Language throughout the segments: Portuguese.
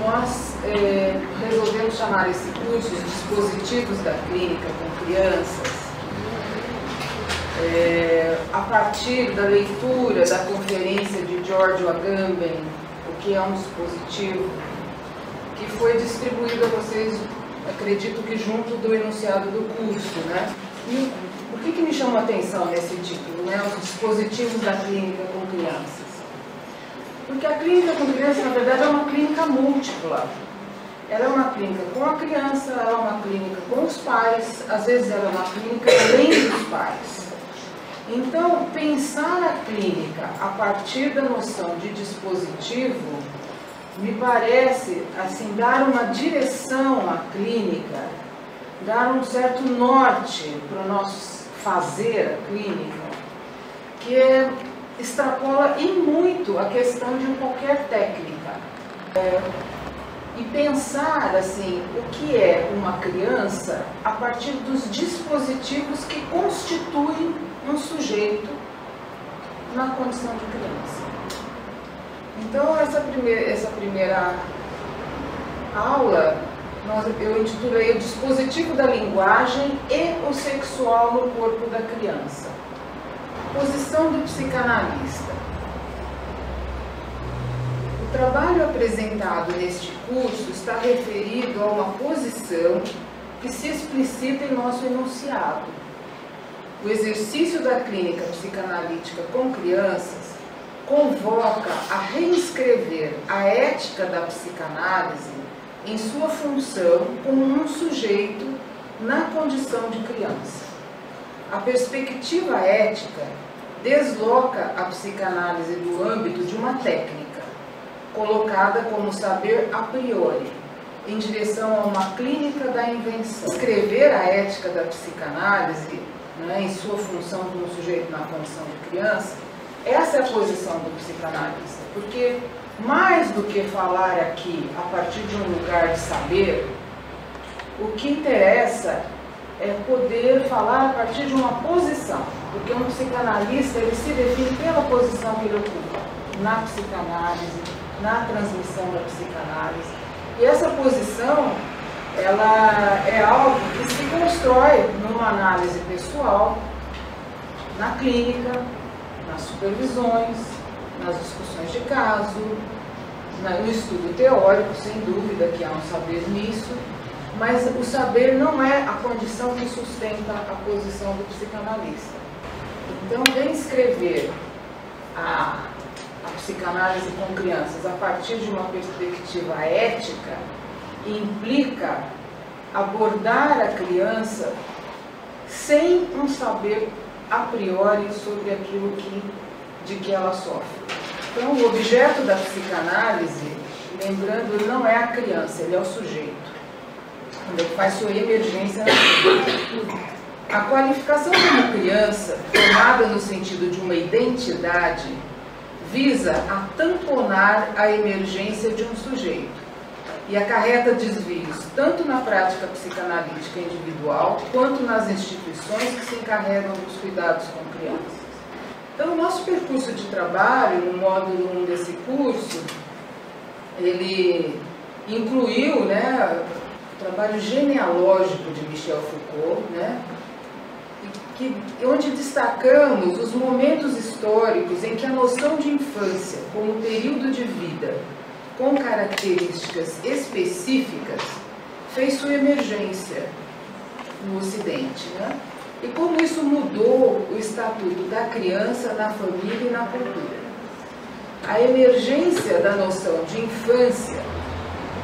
nós resolvemos chamar esse curso de Dispositivos da Clínica com Crianças, a partir da leitura da conferência de George Agamben, O que é um dispositivo, que foi distribuído a vocês, acredito que junto do enunciado do curso, né? E o que me chamou a atenção nesse título, né? Os dispositivos da clínica com crianças. Porque a clínica com crianças, na verdade, é uma clínica múltipla. Ela é uma clínica com a criança, ela é uma clínica com os pais, às vezes ela é uma clínica além dos pais. Então, pensar a clínica a partir da noção de dispositivo me parece, assim, dar uma direção à clínica, dar um certo norte para o nosso fazer a clínica, que extrapola em muito a questão de qualquer técnica. E pensar, assim, o que é uma criança a partir dos dispositivos que constituem um sujeito na condição de criança. Então, essa primeira aula, eu intitulei O Dispositivo da Linguagem e o Sexual no Corpo da Criança. Posição do psicanalista. O trabalho apresentado neste curso está referido a uma posição que se explicita em nosso enunciado. O exercício da clínica psicanalítica com crianças convoca a reescrever a ética da psicanálise em sua função como um sujeito na condição de criança. A perspectiva ética desloca a psicanálise do âmbito de uma técnica, colocada como saber a priori, em direção a uma clínica da invenção. Escrever a ética da psicanálise, né, em sua função como sujeito na condição de criança, essa é a posição do psicanalista, porque mais do que falar aqui a partir de um lugar de saber, o que interessa é poder falar a partir de uma posição, porque um psicanalista ele se define pela posição que ele ocupa na psicanálise, na transmissão da psicanálise, e essa posição ela é algo que se constrói numa análise pessoal, na clínica, nas supervisões, nas discussões de caso, no estudo teórico, sem dúvida que há um saber nisso, mas o saber não é a condição que sustenta a posição do psicanalista. Então, vem escrever a psicanálise com crianças a partir de uma perspectiva ética implica abordar a criança sem um saber a priori sobre aquilo de que ela sofre. Então, o objeto da psicanálise, lembrando, não é a criança, ele é o sujeito, quando ele faz sua emergência na vida. A qualificação como criança, formada no sentido de uma identidade, visa a tamponar a emergência de um sujeito e acarreta desvios tanto na prática psicanalítica individual quanto nas instituições que se encarregam dos cuidados com crianças. Então, o nosso percurso de trabalho, no módulo 1 desse curso, ele incluiu, né, o trabalho genealógico de Michel Foucault, né, onde destacamos os momentos históricos em que a noção de infância, como período de vida com características específicas, fez sua emergência no Ocidente, né? E como isso mudou o estatuto da criança na família e na cultura. A emergência da noção de infância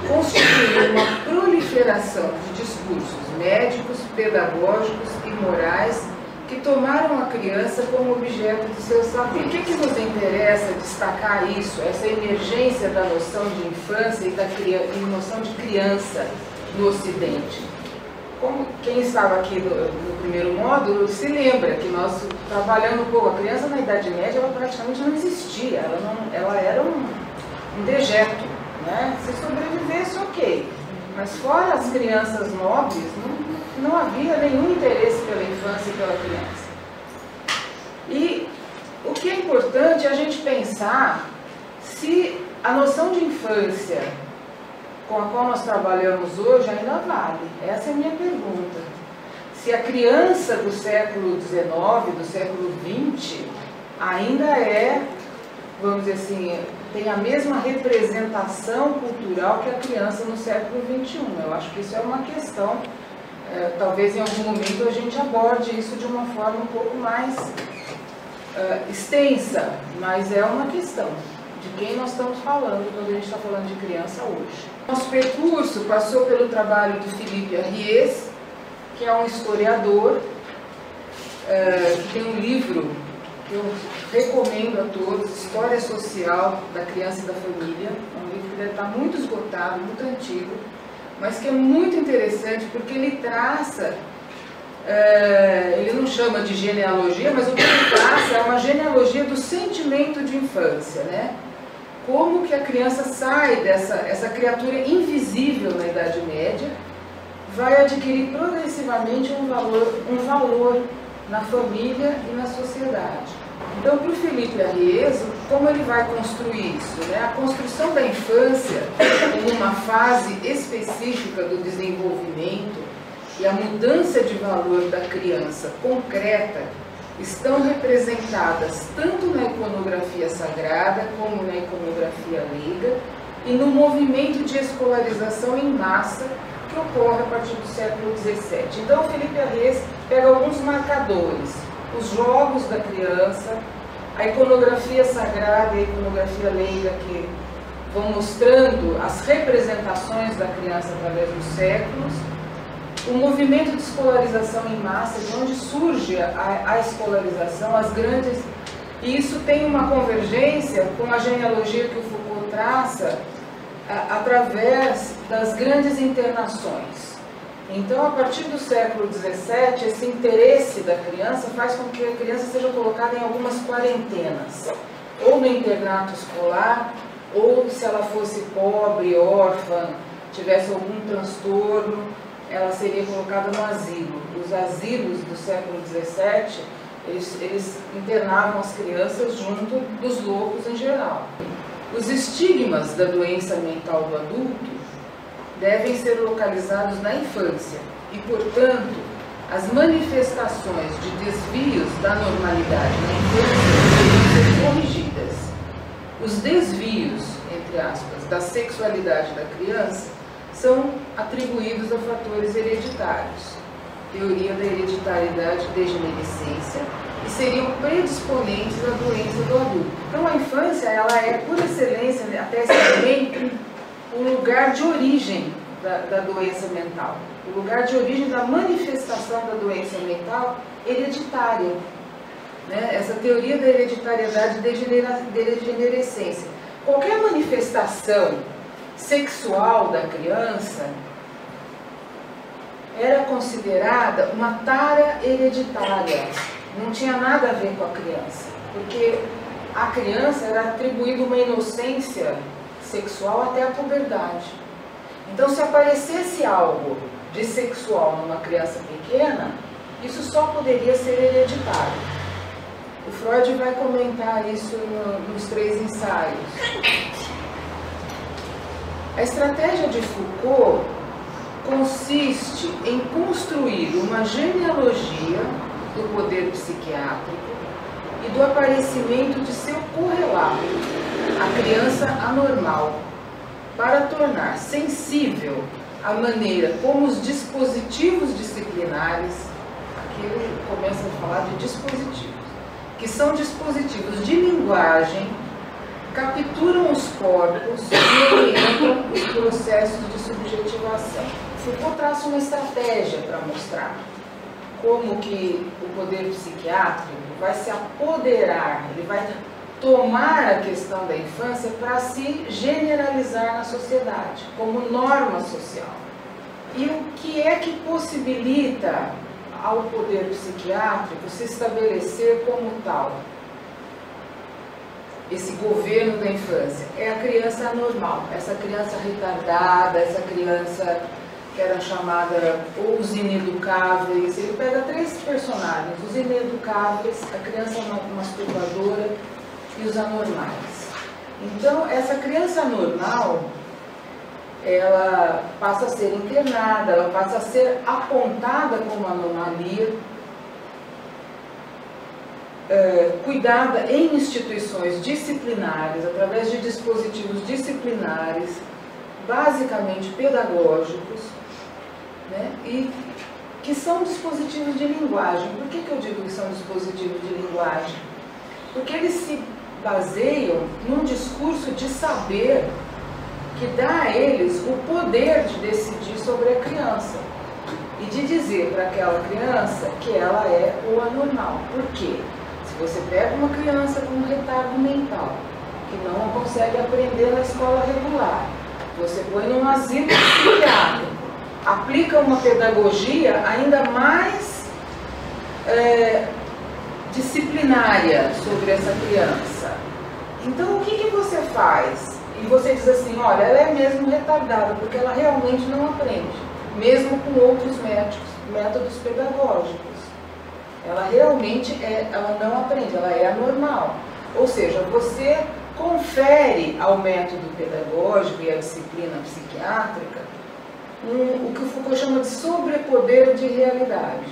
constituiu uma proliferação de discursos médicos, pedagógicos e morais que tomaram a criança como objeto de seu saber. Por que nos interessa destacar isso, essa emergência da noção de infância e noção de criança no Ocidente? Como quem estava aqui no primeiro módulo se lembra que nós trabalhando um pouco a criança na Idade Média, ela praticamente não existia, ela era um dejeto, né? Se sobrevivesse, ok, mas fora as crianças nobres, não havia nenhum interesse pela infância e pela criança. E o que é importante é a gente pensar se a noção de infância com a qual nós trabalhamos hoje ainda vale? Essa é a minha pergunta. Se a criança do século XIX, do século XX, ainda é, vamos dizer assim, tem a mesma representação cultural que a criança no século XXI. Eu acho que isso é uma questão, talvez em algum momento a gente aborde isso de uma forma um pouco mais extensa, mas é uma questão de quem nós estamos falando quando a gente está falando de criança hoje. Nosso percurso passou pelo trabalho do Philippe Arriès, que é um historiador, que tem um livro que eu recomendo a todos, História Social da Criança e da Família. É um livro que deve estar muito esgotado, muito antigo, mas que é muito interessante porque ele traça, ele não chama de genealogia, mas o que ele traça é uma genealogia do sentimento de infância, né? Como que a criança sai dessa criatura invisível na Idade Média, vai adquirir progressivamente um valor na família e na sociedade. Então, para o Philippe Arriès, como ele vai construir isso? Né? A construção da infância, em uma fase específica do desenvolvimento e a mudança de valor da criança concreta, estão representadas tanto na iconografia sagrada como na iconografia leiga e no movimento de escolarização em massa que ocorre a partir do século XVII. Então, o Philippe Arriès pega alguns marcadores, os jogos da criança, a iconografia sagrada e a iconografia leiga, que vão mostrando as representações da criança através dos séculos, o movimento de escolarização em massa, de onde surge a escolarização, as grandes... E isso tem uma convergência com a genealogia que o Foucault traça através das grandes internações. Então, a partir do século XVII, esse interesse da criança faz com que a criança seja colocada em algumas quarentenas, ou no internato escolar, ou se ela fosse pobre, órfã, tivesse algum transtorno, ela seria colocada no asilo. Os asilos do século XVII, eles internavam as crianças junto dos loucos em geral. Os estigmas da doença mental do adulto devem ser localizados na infância e, portanto, as manifestações de desvios da normalidade na infância devem ser corrigidas. Os desvios, entre aspas, da sexualidade da criança são atribuídos a fatores hereditários, teoria da hereditariedade e degenerescência, e seriam predisponentes à doença do adulto. Então, a infância, ela é, por excelência, até esse momento, o lugar de origem da doença mental, o lugar de origem da manifestação da doença mental hereditária. Né? Essa teoria da hereditariedade e degenerescência. Qualquer manifestação sexual da criança era considerada uma tara hereditária, não tinha nada a ver com a criança, porque a criança era atribuída uma inocência sexual até a puberdade. Então, se aparecesse algo de sexual numa criança pequena, isso só poderia ser hereditário. O Freud vai comentar isso nos 3 ensaios. A estratégia de Foucault consiste em construir uma genealogia do poder psiquiátrico e do aparecimento de seu correlato, a criança anormal, para tornar sensível a maneira como os dispositivos disciplinares, aqui ele começa a falar de dispositivos, que são dispositivos de linguagem, capturam os corpos e orientam os processos de subjetivação. Foucault traça uma estratégia para mostrar como que o poder psiquiátrico vai se apoderar, ele vai tomar a questão da infância para se generalizar na sociedade, como norma social. E o que é que possibilita ao poder psiquiátrico se estabelecer como tal? Esse governo da infância é a criança anormal, essa criança retardada, essa criança que era chamada ou os ineducáveis. Ele pega 3 personagens, os ineducáveis, a criança masturbadora e os anormais. Então, essa criança anormal, ela passa a ser internada, ela passa a ser apontada como anomalia, cuidada em instituições disciplinares, através de dispositivos disciplinares, basicamente pedagógicos, né? E que são dispositivos de linguagem. Por que eu digo que são dispositivos de linguagem? Porque eles se baseiam num discurso de saber que dá a eles o poder de decidir sobre a criança e de dizer para aquela criança que ela é o anormal. Por quê? Se você pega uma criança com um retardo mental, que não consegue aprender na escola regular, você põe num asilo psiquiátrico, aplica uma pedagogia ainda mais disciplinária sobre essa criança. Então, o que você faz? E você diz assim, olha, ela é mesmo retardada, porque ela realmente não aprende, mesmo com outros métodos pedagógicos. Ela realmente ela não aprende, ela é anormal. Ou seja, você confere ao método pedagógico e à disciplina psiquiátrica o que o Foucault chama de sobrepoder de realidade,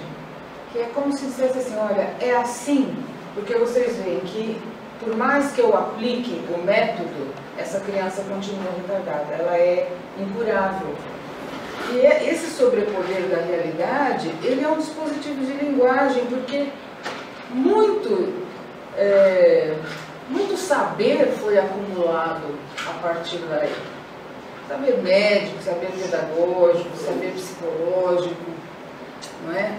que é como se dissesse assim, olha, é assim, porque vocês veem que por mais que eu aplique o método, essa criança continua retardada, ela é incurável. E esse sobrepoder da realidade, ele é um dispositivo de linguagem, porque muito saber foi acumulado a partir daí. Saber médico, saber pedagógico, saber psicológico, não é?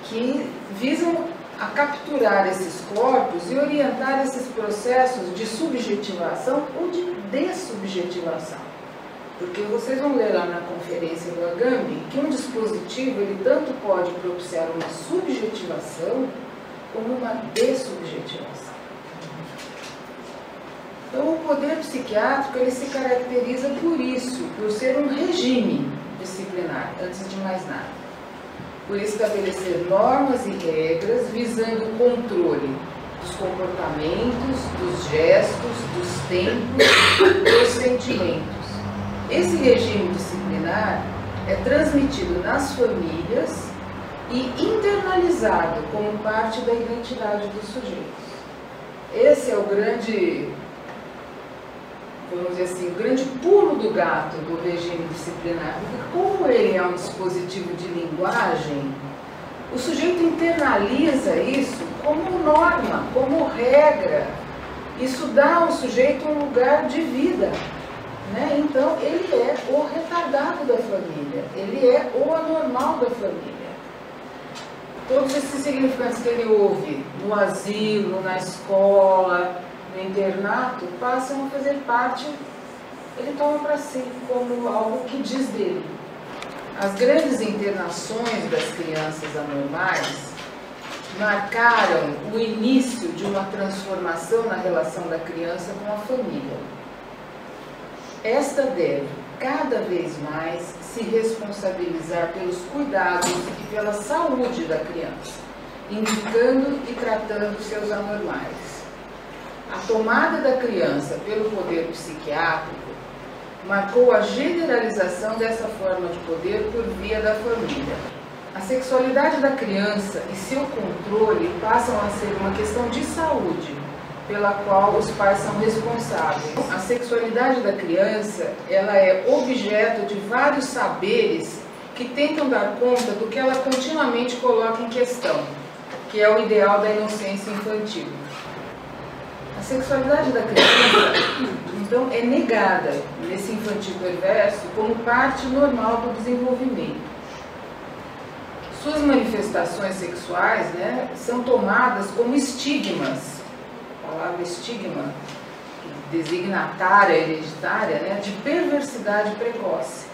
Que visam a capturar esses corpos e orientar esses processos de subjetivação ou de dessubjetivação. Porque vocês vão ler lá na conferência do Agamben que um dispositivo ele tanto pode propiciar uma subjetivação como uma dessubjetivação. Então o poder psiquiátrico ele se caracteriza por isso, por ser um regime disciplinar, antes de mais nada. Por estabelecer normas e regras visando o controle dos comportamentos, dos gestos, dos tempos, dos sentimentos. Esse regime disciplinar é transmitido nas famílias e internalizado como parte da identidade dos sujeitos. Esse é o grande, vamos dizer assim, o grande pulo do gato do regime disciplinar. Porque como ele é um dispositivo de linguagem, o sujeito internaliza isso como norma, como regra. Isso dá ao sujeito um lugar de vida. Né? Então, ele é o retardado da família, ele é o anormal da família. Todos esses significantes que ele ouve no asilo, na escola, no internato, passam a fazer parte, ele toma para si como algo que diz dele. As grandes internações das crianças anormais marcaram o início de uma transformação na relação da criança com a família. Esta deve, cada vez mais, se responsabilizar pelos cuidados e pela saúde da criança, indicando e tratando seus anormais. A tomada da criança pelo poder psiquiátrico marcou a generalização dessa forma de poder por via da família. A sexualidade da criança e seu controle passam a ser uma questão de saúde, pela qual os pais são responsáveis. A sexualidade da criança, ela é objeto de vários saberes que tentam dar conta do que ela continuamente coloca em questão, que é o ideal da inocência infantil. A sexualidade da criança, então, é negada nesse infantil perverso como parte normal do desenvolvimento. Suas manifestações sexuais, né, são tomadas como estigmas. A palavra estigma, designatária, hereditária, né, de perversidade precoce.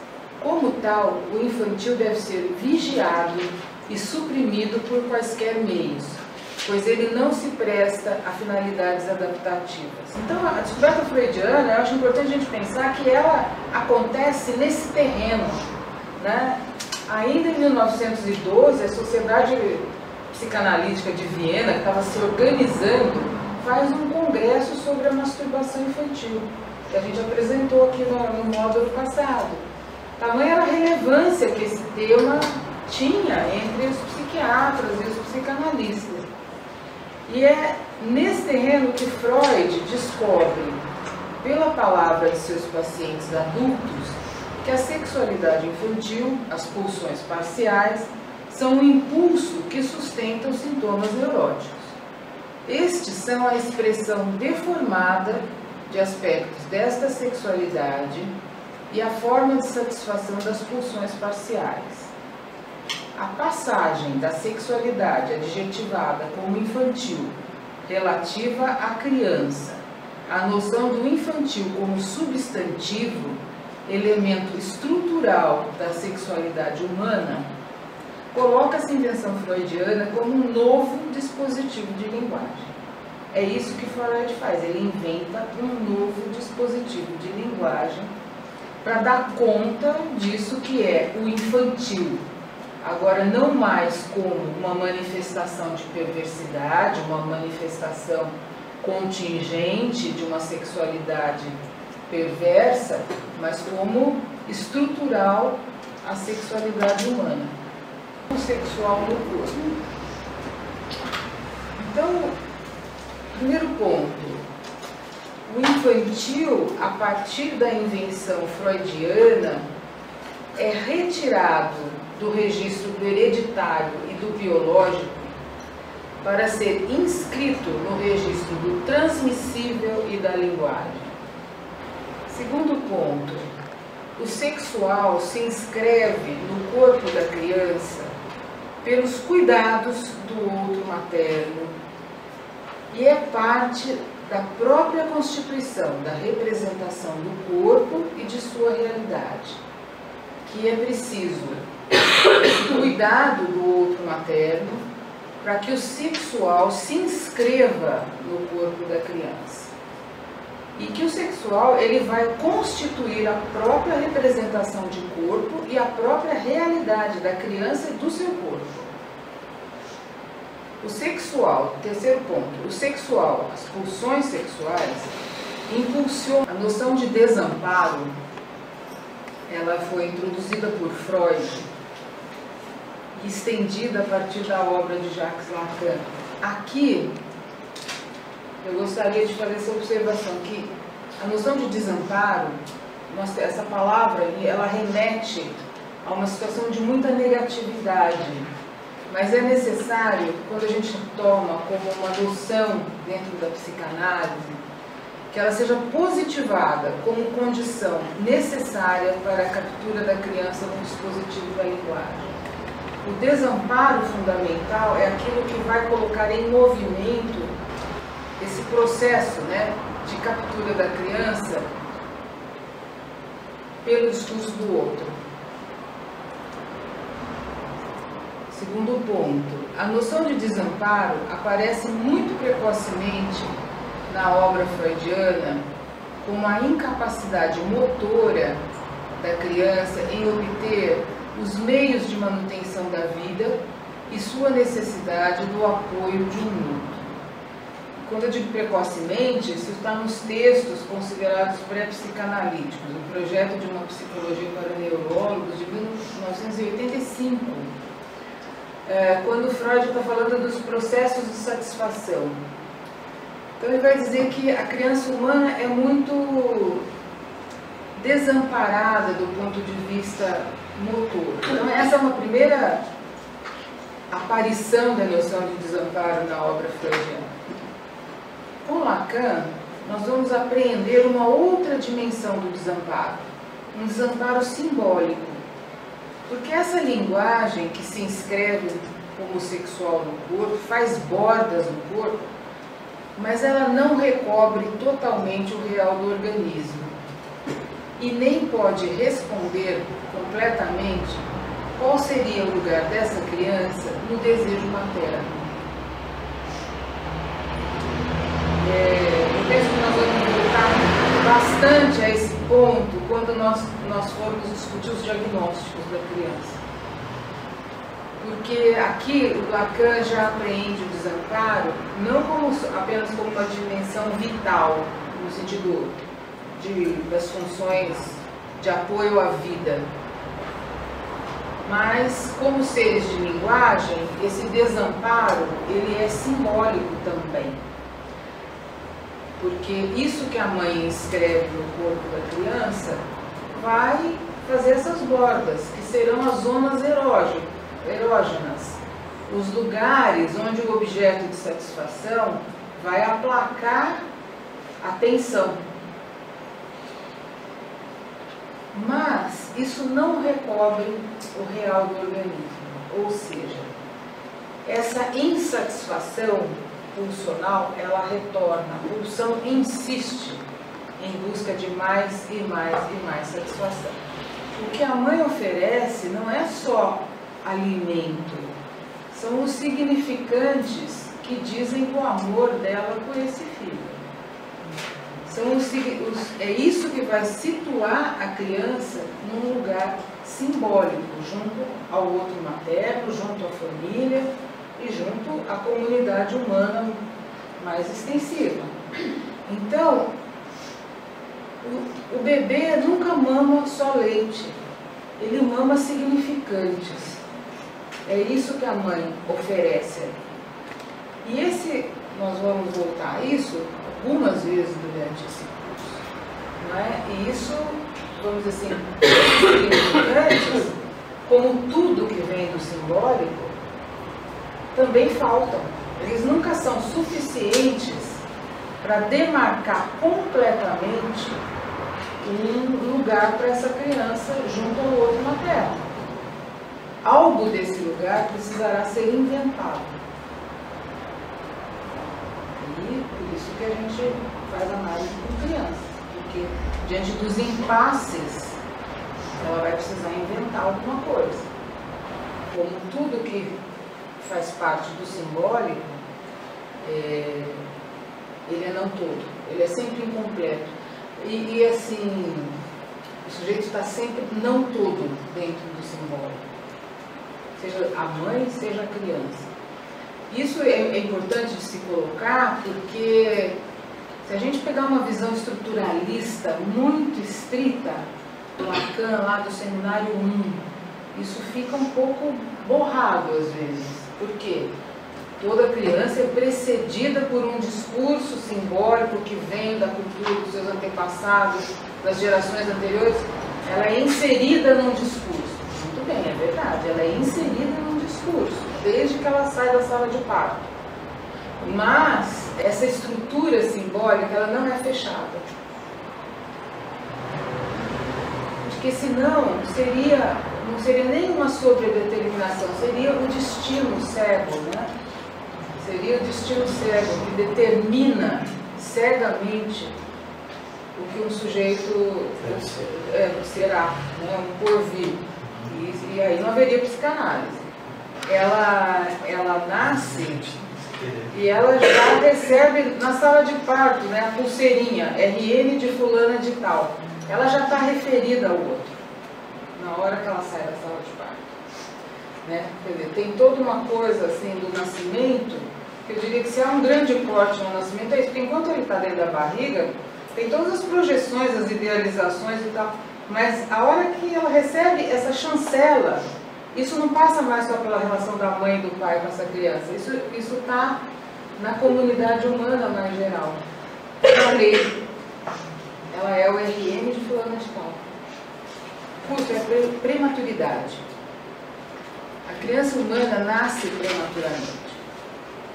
Como tal, o infantil deve ser vigiado e suprimido por quaisquer meios, pois ele não se presta a finalidades adaptativas. Então, a descoberta freudiana, eu acho importante a gente pensar que ela acontece nesse terreno, né? Ainda em 1912, a Sociedade Psicanalítica de Viena, que estava se organizando, faz um congresso sobre a masturbação infantil. que a gente apresentou aqui no módulo passado. Tamanha era a relevância que esse tema tinha entre os psiquiatras e os psicanalistas. E é nesse terreno que Freud descobre, pela palavra de seus pacientes adultos, que a sexualidade infantil, as pulsões parciais, são um impulso que sustenta os sintomas neuróticos. Estes são a expressão deformada de aspectos desta sexualidade e a forma de satisfação das pulsões parciais. A passagem da sexualidade adjetivada como infantil, relativa à criança, a noção do infantil como substantivo, elemento estrutural da sexualidade humana, coloca essa invenção freudiana como um novo dispositivo de linguagem. É isso que Freud faz, ele inventa um novo dispositivo de linguagem para dar conta disso que é o infantil. Agora, não mais como uma manifestação de perversidade, uma manifestação contingente de uma sexualidade perversa, mas como estrutural a sexualidade humana, o sexual no corpo. Então, primeiro ponto, o infantil, a partir da invenção freudiana, é retirado do registro do hereditário e do biológico para ser inscrito no registro do transmissível e da linguagem. Segundo ponto, o sexual se inscreve no corpo da criança pelos cuidados do outro materno e é parte da própria constituição, da representação do corpo e de sua realidade, que é preciso cuidado do outro materno para que o sexual se inscreva no corpo da criança. E que o sexual ele vai constituir a própria representação de corpo e a própria realidade da criança e do seu corpo. O sexual, terceiro ponto, o sexual, as pulsões sexuais, impulsionam a noção de desamparo. Ela foi introduzida por Freud, estendida a partir da obra de Jacques Lacan. Aqui, eu gostaria de fazer essa observação, que a noção de desamparo, essa palavra, ela remete a uma situação de muita negatividade, mas é necessário, quando a gente toma como uma noção dentro da psicanálise, que ela seja positivada como condição necessária para a captura da criança no dispositivo da linguagem. O desamparo fundamental é aquilo que vai colocar em movimento esse processo, né, de captura da criança pelo discurso do outro. Segundo ponto, a noção de desamparo aparece muito precocemente na obra freudiana como a incapacidade motora da criança em obter os meios de manutenção da vida e sua necessidade do apoio de um mundo. Quando eu digo precocemente, isso está nos textos considerados pré-psicanalíticos, o projeto de uma psicologia para neurólogos de 1985, quando Freud está falando dos processos de satisfação. Então ele vai dizer que a criança humana é muito desamparada do ponto de vista motor. Então essa é uma primeira aparição da noção de desamparo na obra freudiana. Com Lacan, nós vamos apreender uma outra dimensão do desamparo, um desamparo simbólico, porque essa linguagem que se inscreve como sexual no corpo, faz bordas no corpo, mas ela não recobre totalmente o real do organismo e nem pode responder completamente qual seria o lugar dessa criança no desejo materno. Eu penso que nós vamos voltar bastante a esse ponto quando nós formos discutir os diagnósticos da criança. Porque aqui o Lacan já apreende o desamparo não apenas como uma dimensão vital, no sentido das funções de apoio à vida. Mas, como seres de linguagem, esse desamparo, ele é simbólico também. Porque isso que a mãe escreve no corpo da criança vai fazer essas bordas, que serão as zonas erógenas, os lugares onde o objeto de satisfação vai aplacar a tensão. Mas isso não recobre o real do organismo, ou seja, essa insatisfação pulsional, ela retorna, a pulsão insiste em busca de mais e mais e mais satisfação. O que a mãe oferece não é só alimento, são os significantes que dizem o amor dela por esse filho. É isso que vai situar a criança num lugar simbólico, junto ao outro materno, junto à família e junto à comunidade humana mais extensiva. Então, o bebê nunca mama só leite, ele mama significantes. É isso que a mãe oferece. E nós vamos voltar a isso algumas vezes durante esse curso, não é? E isso, vamos dizer assim, significantes, como tudo que vem do simbólico, também faltam. Eles nunca são suficientes para demarcar completamente um lugar para essa criança junto ao outro materno. Algo desse lugar precisará ser inventado. E por isso que a gente faz análise com crianças, porque diante dos impasses, ela vai precisar inventar alguma coisa. Como tudo que faz parte do simbólico, ele é não todo, ele é sempre incompleto. E assim, o sujeito está sempre não todo dentro do simbólico, seja a mãe, seja a criança. Isso é importante de se colocar, porque se a gente pegar uma visão estruturalista muito estrita do Lacan, lá do Seminário 1, isso fica um pouco borrado às vezes. Por quê? Toda criança é precedida por um discurso simbólico que vem da cultura dos seus antepassados, das gerações anteriores. Ela é inserida num discurso. Muito bem, é verdade, ela é inserida num discurso, desde que ela sai da sala de parto. Mas essa estrutura simbólica, ela não é fechada. Porque senão não seria nem uma sobredeterminação, seria o destino cego, né? Seria o destino cego que determina cegamente o que um sujeito será, né? Um porvir. E aí não haveria psicanálise. Ela nasce e ela já recebe na sala de parto, né, a pulseirinha RN de fulana de tal. Ela já está referida ao outro na hora que ela sai da sala de parto, né? Quer dizer, tem toda uma coisa assim do nascimento, que eu diria que se há um grande corte no nascimento é isso, porque enquanto ele está dentro da barriga, tem todas as projeções, as idealizações e tal, mas a hora que ela recebe essa chancela, isso não passa mais só pela relação da mãe e do pai com essa criança, isso está na comunidade humana mais geral. A lei, ela é o RN de fulano de tal. Custo é prematuridade. A criança humana nasce prematuramente.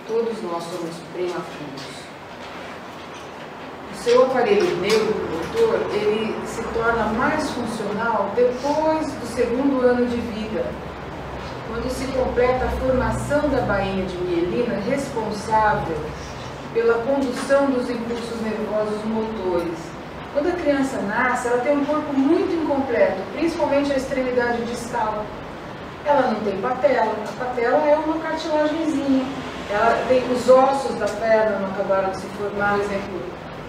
Todos nós somos prematuros. O seu aparelho neuromotor, ele se torna mais funcional depois do segundo ano de vida, quando se completa a formação da bainha de mielina responsável pela condução dos impulsos nervosos motores. Quando a criança nasce, ela tem um corpo muito incompleto, principalmente a extremidade distal. Ela não tem patela, a patela é uma cartilagenzinha. Ela tem os ossos da perna, não acabaram de se formar, por exemplo,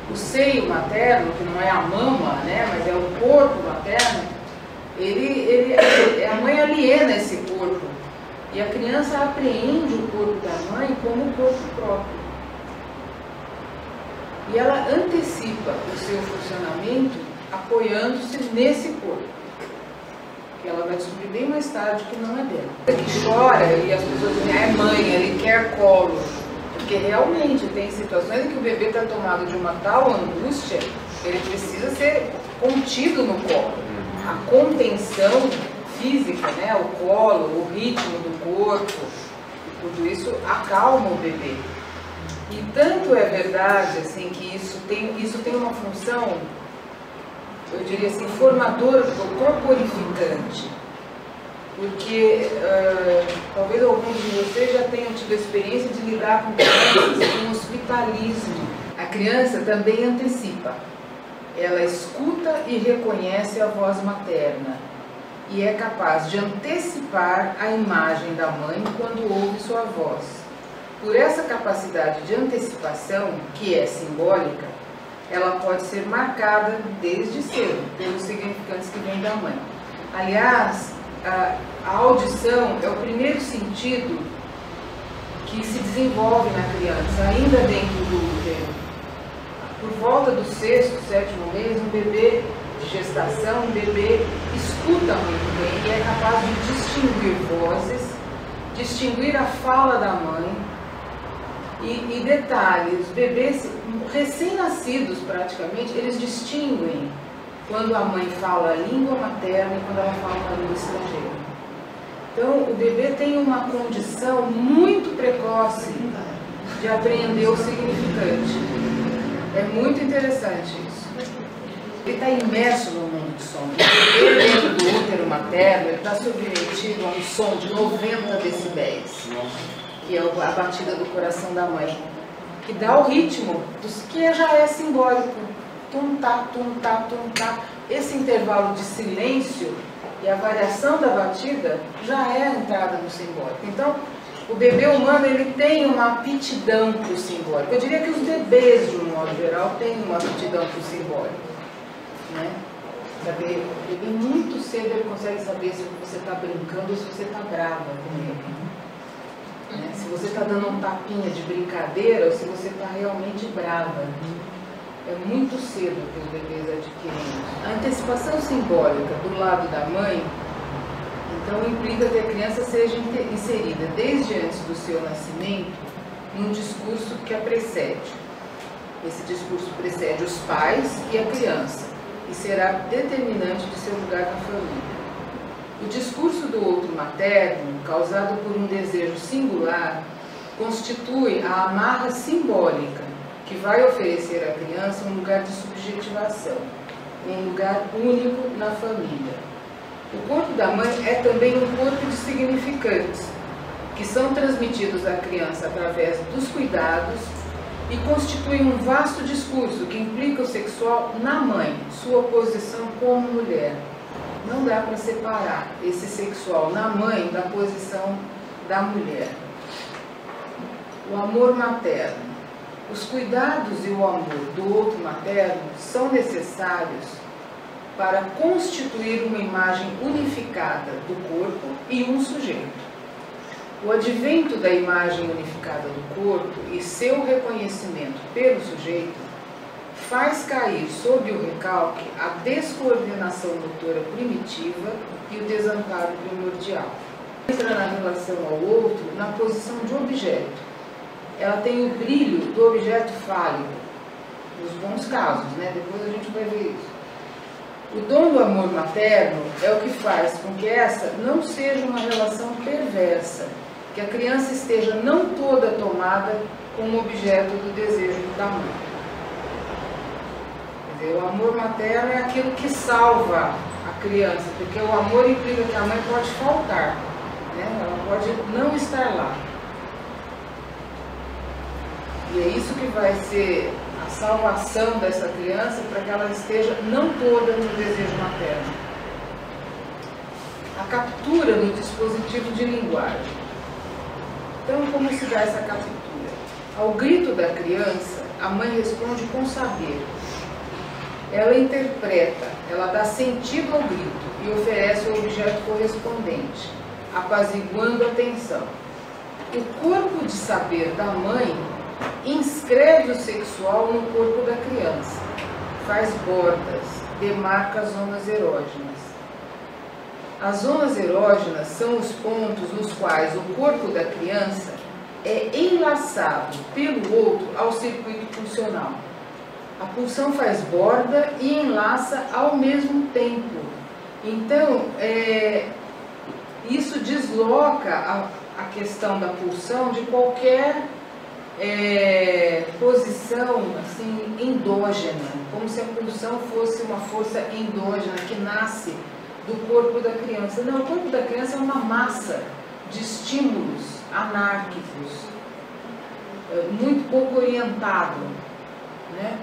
o seio materno, que não é a mama, né, mas é o corpo materno, a mãe aliena esse corpo. E a criança apreende o corpo da mãe como o corpo próprio. E ela antecipa o seu funcionamento apoiando-se nesse corpo. Que ela vai descobrir bem mais tarde que não é dela. Que chora e as pessoas dizem, é mãe, ele quer colo. Porque realmente tem situações em que o bebê está tomado de uma tal angústia, ele precisa ser contido no colo. A contenção física, né, o colo, o ritmo do corpo, tudo isso acalma o bebê. E tanto é verdade assim, que isso tem uma função, eu diria assim, formadora, corporificante. Porque talvez alguns de vocês já tenham tido a experiência de lidar com crianças com hospitalismo. A criança também antecipa. Ela escuta e reconhece a voz materna e é capaz de antecipar a imagem da mãe quando ouve sua voz. Por essa capacidade de antecipação, que é simbólica, ela pode ser marcada desde cedo pelos significantes que vêm da mãe. Aliás, a audição é o primeiro sentido que se desenvolve na criança, ainda dentro do útero. Por volta do 6º, 7º mês, um bebê de gestação, um bebê escuta muito bem e é capaz de distinguir vozes, distinguir a fala da mãe. E detalhe, os bebês recém-nascidos praticamente, eles distinguem quando a mãe fala a língua materna e quando ela fala uma língua estrangeira. Então, o bebê tem uma condição muito precoce de apreender o significante. É muito interessante isso. Ele está imerso no mundo de som. O bebê dentro do útero materno está submetido a um som de 90 decibéis, que é a batida do coração da mãe, que dá o ritmo, que já é simbólico. Tum-tá, tum-tá, tum-tá. Esse intervalo de silêncio e a variação da batida já é a entrada no simbólico. Então, o bebê humano ele tem uma aptidão para o simbólico. Eu diria que os bebês, de um modo geral, têm uma aptidão para o simbólico. Né? Saber, o bebê muito cedo ele consegue saber se você está brincando ou se você está brava com ele. Né? Se você está dando um tapinha de brincadeira ou se você está realmente brava. É muito cedo que os bebês adquirem. A antecipação simbólica do lado da mãe, então, implica que a criança seja inserida desde antes do seu nascimento num discurso que a precede. Esse discurso precede os pais e a criança e será determinante de seu lugar na família. O discurso do outro materno, causado por um desejo singular, constitui a amarra simbólica que vai oferecer à criança um lugar de subjetivação, um lugar único na família. O corpo da mãe é também um corpo de significantes, que são transmitidos à criança através dos cuidados e constituem um vasto discurso que implica o sexual na mãe, sua posição como mulher. Não dá para separar esse sexual na mãe da posição da mulher. O amor materno. Os cuidados e o amor do outro materno são necessários para constituir uma imagem unificada do corpo e um sujeito. O advento da imagem unificada do corpo e seu reconhecimento pelo sujeito faz cair sob o recalque a descoordenação motora primitiva e o desamparo primordial. Entra na relação ao outro na posição de objeto. Ela tem o brilho do objeto fálico, nos bons casos, né? Depois a gente vai ver isso. O dom do amor materno é o que faz com que essa não seja uma relação perversa, que a criança esteja não toda tomada como objeto do desejo da mãe. Quer dizer, o amor materno é aquilo que salva a criança, porque o amor implica que a mãe pode faltar, né? Ela pode não estar lá. E é isso que vai ser a salvação dessa criança para que ela esteja não toda no desejo materno. A captura no dispositivo de linguagem. Então, como se dá essa captura? Ao grito da criança, a mãe responde com saber. Ela interpreta, ela dá sentido ao grito e oferece o objeto correspondente, apaziguando a tensão. O corpo de saber da mãe inscreve o sexual no corpo da criança, faz bordas, demarca as zonas erógenas. As zonas erógenas são os pontos nos quais o corpo da criança é enlaçado pelo outro ao circuito pulsional. A pulsão faz borda e enlaça ao mesmo tempo. Então, isso desloca a questão da pulsão de qualquer posição assim, endógena, como se a pulsão fosse uma força endógena que nasce do corpo da criança. Não, o corpo da criança é uma massa de estímulos anárquicos, muito pouco orientado, né?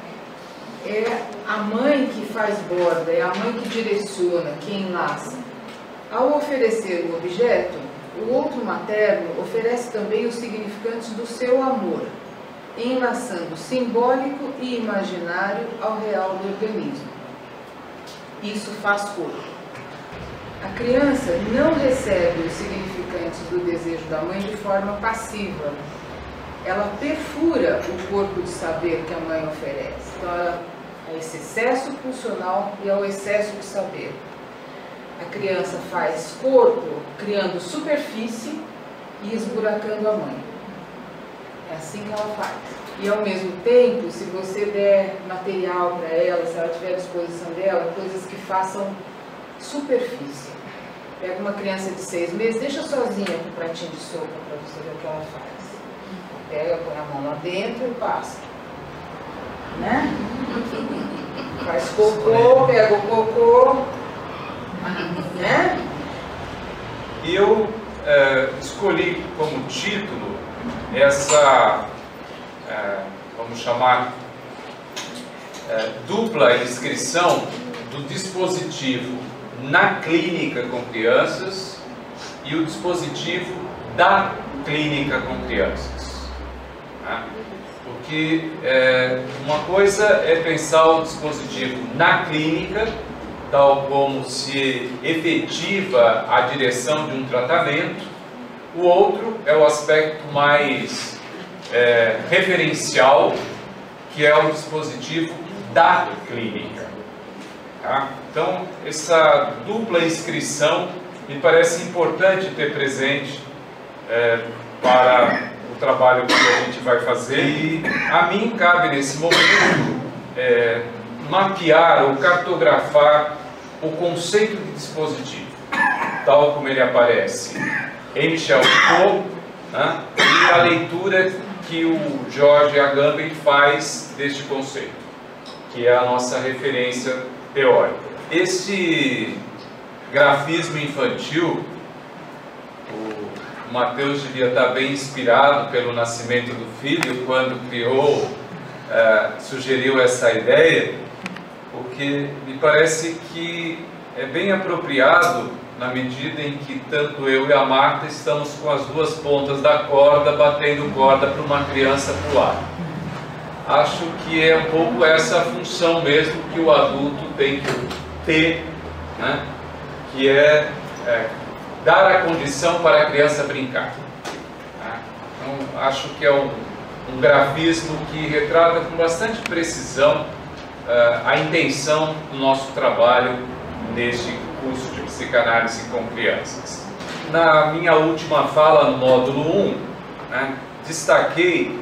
É a mãe que faz borda, é a mãe que direciona, que enlaça. Ao oferecer o objeto, o outro materno oferece também os significantes do seu amor, enlaçando simbólico e imaginário ao real do organismo. Isso faz corpo. A criança não recebe os significantes do desejo da mãe de forma passiva. Ela perfura o corpo de saber que a mãe oferece. Então, a esse excesso pulsional e ao excesso de saber. A criança faz corpo criando superfície e esburacando a mãe. É assim que ela faz. E ao mesmo tempo, se você der material para ela, se ela tiver à disposição dela, coisas que façam superfície. Pega uma criança de 6 meses, deixa sozinha com um pratinho de sopa para você ver o que ela faz. Pega, põe a mão lá dentro e passa. Né? Faz cocô, pega o cocô. Né? E eu escolhi como título essa, vamos chamar, dupla inscrição do dispositivo na clínica com crianças e o dispositivo da clínica com crianças. Né? Porque uma coisa é pensar o dispositivo na clínica, tal como se efetiva a direção de um tratamento. O outro é o aspecto mais referencial, que é o dispositivo da clínica. Tá? Então, essa dupla inscrição me parece importante ter presente para o trabalho que a gente vai fazer. E a mim cabe, nesse momento, mapear ou cartografar o conceito de dispositivo, tal como ele aparece em Michel Foucault, né, e a leitura que o George Agamben faz deste conceito, que é a nossa referência teórica. Esse grafismo infantil, o Mateus devia estar bem inspirado pelo nascimento do filho quando criou, sugeriu essa ideia, porque me parece que é bem apropriado na medida em que tanto eu e a Marta estamos com as duas pontas da corda batendo corda para uma criança pular. Acho que é um pouco essa função mesmo que o adulto tem que ter, né? Que é dar a condição para a criança brincar. Então, acho que é um grafismo que retrata com bastante precisão a intenção do nosso trabalho neste curso de psicanálise com crianças. Na minha última fala, no módulo 1, né, destaquei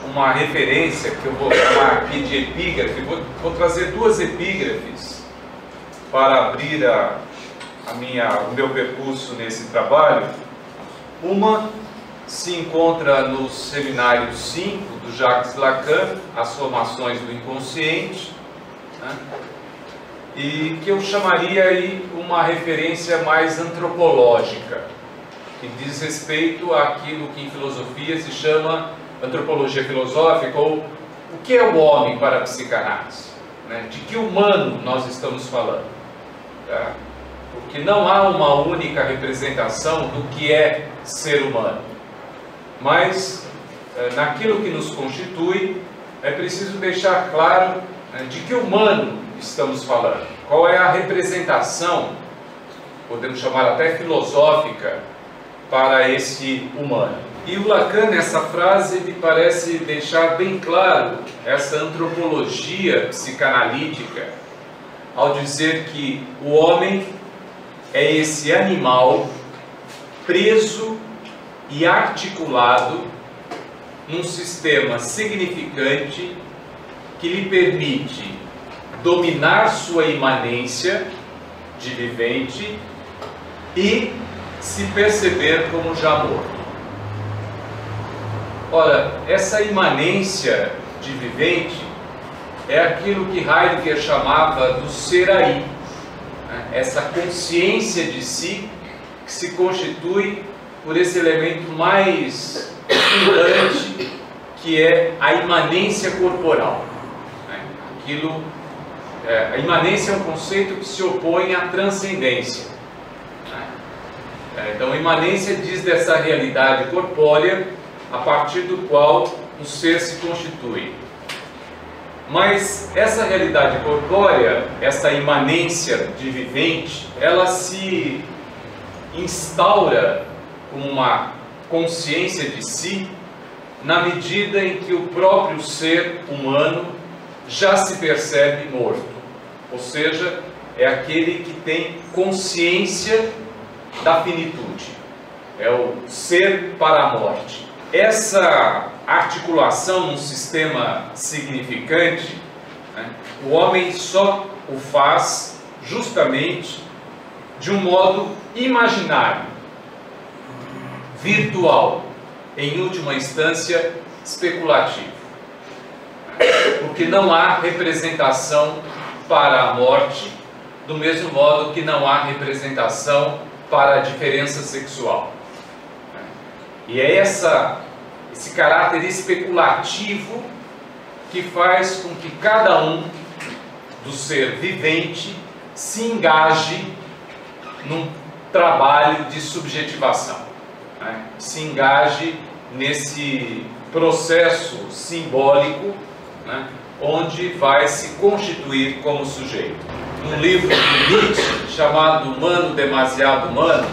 uma referência que eu vou chamar aqui de epígrafe. Vou trazer duas epígrafes para abrir o meu percurso nesse trabalho. Uma se encontra no seminário 5 do Jacques Lacan, As Formações do Inconsciente, né? E que eu chamaria aí uma referência mais antropológica, que diz respeito àquilo que em filosofia se chama antropologia filosófica, ou o que é o homem para a psicanálise, né? De que humano nós estamos falando, tá? Porque não há uma única representação do que é ser humano, mas naquilo que nos constitui é preciso deixar claro de que humano estamos falando, qual é a representação, podemos chamar até filosófica, para esse humano. E o Lacan, nessa frase, me parece deixar bem claro essa antropologia psicanalítica, ao dizer que o homem é esse animal preso e articulado num sistema significante que lhe permite dominar sua imanência de vivente e se perceber como já morto. Ora, essa imanência de vivente é aquilo que Heidegger chamava do ser aí, né? Essa consciência de si que se constitui por esse elemento mais fundante, que é a imanência corporal, né? A imanência é um conceito que se opõe à transcendência, né? Então, a imanência diz dessa realidade corpórea a partir do qual o ser se constitui. Mas essa realidade corpórea, essa imanência de vivente, ela se instaura como uma consciência de si na medida em que o próprio ser humano já se percebe morto. Ou seja, é aquele que tem consciência da finitude. É o ser para a morte. Essa articulação num sistema significante, né, o homem só o faz justamente de um modo imaginário, virtual, em última instância especulativo, porque não há representação para a morte, do mesmo modo que não há representação para a diferença sexual. E é esse caráter especulativo que faz com que cada um do ser vivente se engaje num trabalho de subjetivação, né? Se engaje nesse processo simbólico, né? Onde vai se constituir como sujeito. Num livro de Nietzsche chamado Humano Demasiado Humano,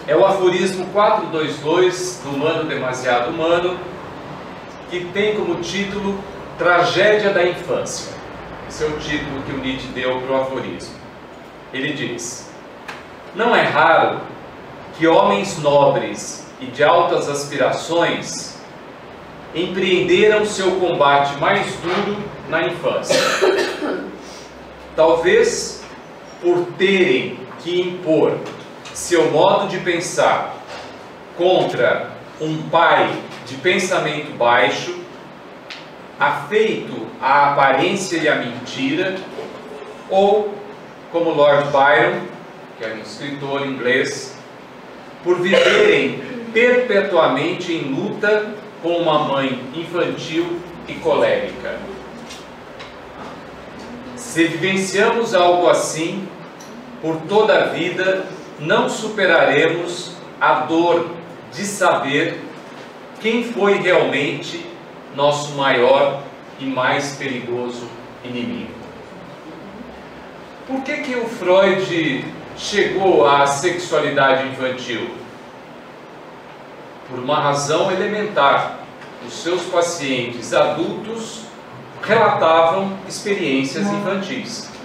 é o aforismo 422 do Humano Demasiado Humano, que tem como título Tragédia da Infância. Esse é o título que o Nietzsche deu para o aforismo. Ele diz: não é raro que homens nobres e de altas aspirações empreenderam seu combate mais duro na infância. Talvez por terem que impor seu modo de pensar contra um pai de pensamento baixo, afeito à aparência e à mentira, ou, como Lord Byron, que é um escritor inglês, por viverem perpetuamente em luta com uma mãe infantil e colérica. Se vivenciamos algo assim, por toda a vida não superaremos a dor de saber quem foi realmente nosso maior e mais perigoso inimigo. Por que o Freud chegou à sexualidade infantil? Por uma razão elementar. Os seus pacientes adultos relatavam experiências infantis.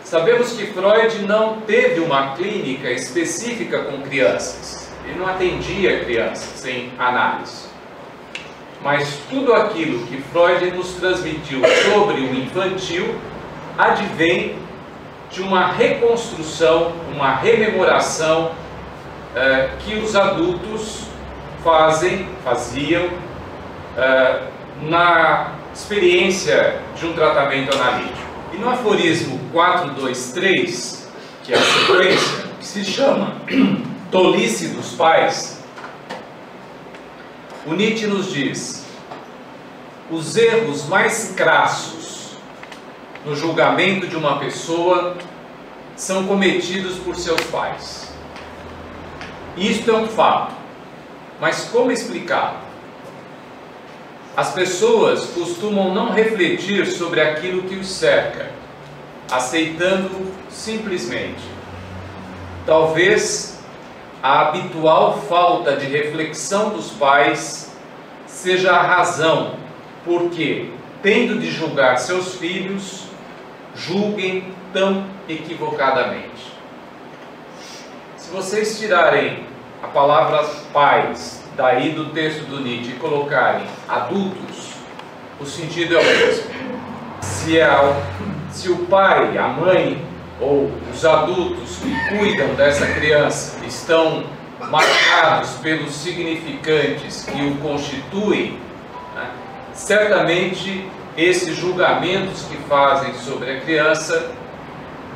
Sabemos que Freud não teve uma clínica específica com crianças. Ele não atendia crianças em análise. Mas tudo aquilo que Freud nos transmitiu sobre o infantil advém de uma reconstrução, uma rememoração que os adultos faziam na experiência de um tratamento analítico. E no aforismo 423, que é a sequência, que se chama Tolice dos Pais, o Nietzsche nos diz: os erros mais crassos no julgamento de uma pessoa são cometidos por seus pais. Isto é um fato, mas como explicar? As pessoas costumam não refletir sobre aquilo que os cerca, aceitando simplesmente. Talvez a habitual falta de reflexão dos pais seja a razão porque, tendo de julgar seus filhos, julguem tão equivocadamente. Se vocês tirarem a palavra pais daí do texto do Nietzsche e colocarem adultos, o sentido é o mesmo. Se o pai, a mãe ou os adultos que cuidam dessa criança estão marcados pelos significantes que o constituem, né, certamente esses julgamentos que fazem sobre a criança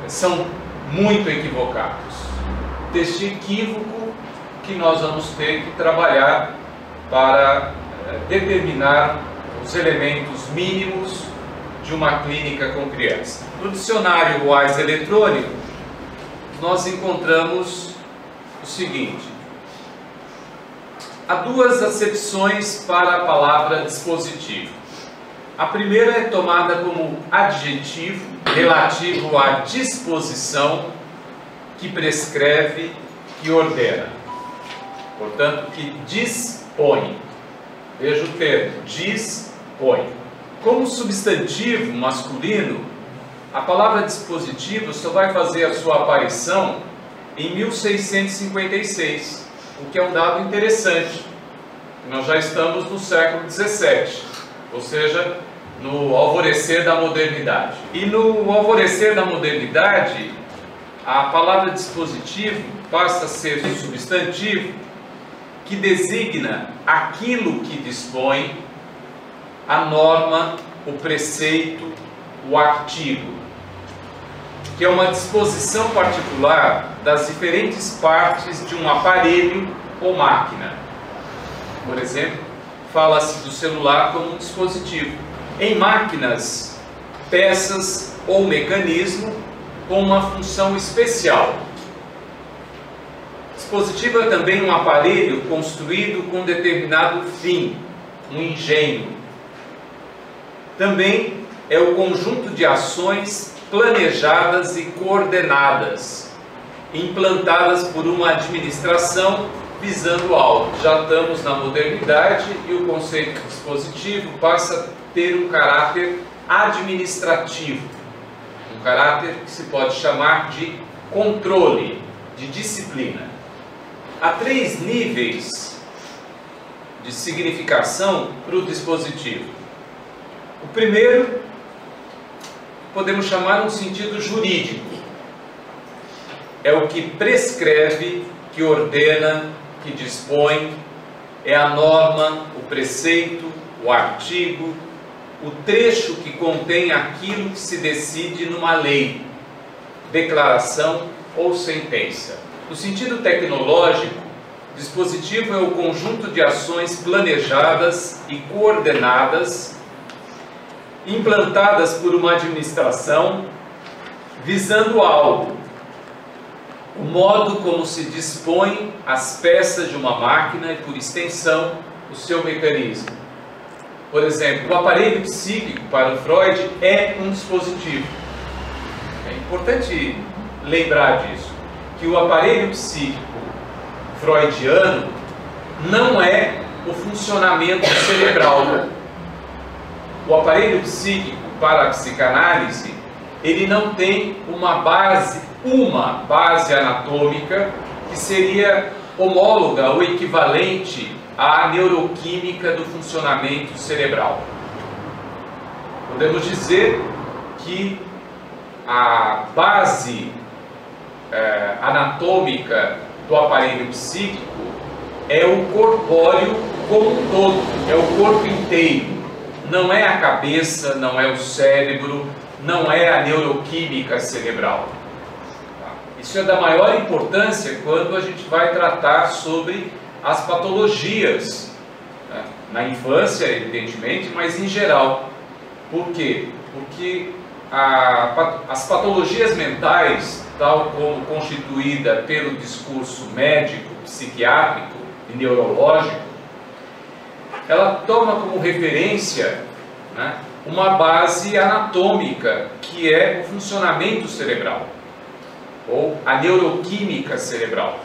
são muito equivocados. Deste equívoco que nós vamos ter que trabalhar para determinar os elementos mínimos de uma clínica com criança. No dicionário Wise eletrônico, nós encontramos o seguinte: há duas acepções para a palavra dispositivo. A primeira é tomada como adjetivo relativo à disposição que prescreve, que ordena. Portanto, que dispõe. Veja o termo, dispõe. Como substantivo masculino, a palavra dispositivo só vai fazer a sua aparição em 1656, o que é um dado interessante. Nós já estamos no século XVII, ou seja, no alvorecer da modernidade. E no alvorecer da modernidade, a palavra dispositivo passa a ser substantivo que designa aquilo que dispõe, a norma, o preceito, o artigo, que é uma disposição particular das diferentes partes de um aparelho ou máquina. Por exemplo, fala-se do celular como um dispositivo. Em máquinas, peças ou mecanismo com uma função especial. Dispositivo é também um aparelho construído com determinado fim, um engenho. Também é o conjunto de ações planejadas e coordenadas, implantadas por uma administração visando algo. Já estamos na modernidade e o conceito de dispositivo passa a ter um caráter administrativo, um caráter que se pode chamar de controle, de disciplina. Há 3 níveis de significação para o dispositivo. O primeiro podemos chamar um sentido jurídico. É o que prescreve, que ordena, que dispõe, é a norma, o preceito, o artigo, o trecho que contém aquilo que se decide numa lei, declaração ou sentença. No sentido tecnológico, dispositivo é o conjunto de ações planejadas e coordenadas, implantadas por uma administração, visando algo. O modo como se dispõe as peças de uma máquina e, por extensão, o seu mecanismo. Por exemplo, o aparelho psíquico, para o Freud, é um dispositivo. É importante lembrar disso, que o aparelho psíquico freudiano não é o funcionamento cerebral. O aparelho psíquico para a psicanálise, ele não tem uma base anatômica que seria homóloga ou equivalente à neuroquímica do funcionamento cerebral. Podemos dizer que a base anatômica do aparelho psíquico é o corpóreo como um todo, é o corpo inteiro. Não é a cabeça, não é o cérebro, não é a neuroquímica cerebral. Isso é da maior importância quando a gente vai tratar sobre as patologias, né? Na infância, evidentemente, mas em geral. Por quê? Porque as patologias mentais, tal como constituída pelo discurso médico, psiquiátrico e neurológico, ela toma como referência, né, uma base anatômica, que é o funcionamento cerebral, ou a neuroquímica cerebral.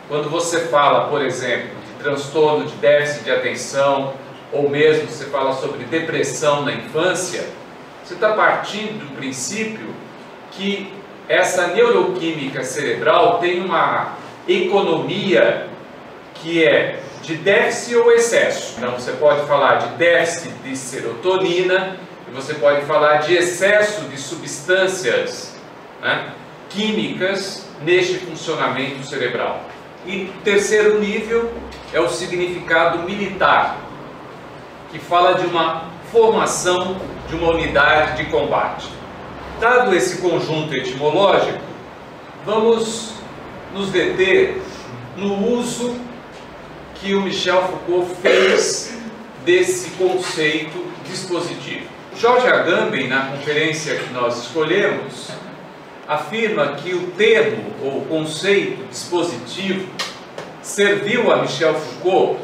Quando você fala, por exemplo, de transtorno de déficit de atenção, ou mesmo você fala sobre depressão na infância, você está partindo do princípio que essa neuroquímica cerebral tem uma economia que é de déficit ou excesso. Então você pode falar de déficit de serotonina e você pode falar de excesso de substâncias, né, químicas neste funcionamento cerebral. E terceiro nível é o significado militar, que fala de uma formação de uma unidade de combate. Dado esse conjunto etimológico, vamos nos deter no uso que o Michel Foucault fez desse conceito dispositivo. George Agamben, na conferência que nós escolhemos, afirma que o termo ou conceito dispositivo serviu a Michel Foucault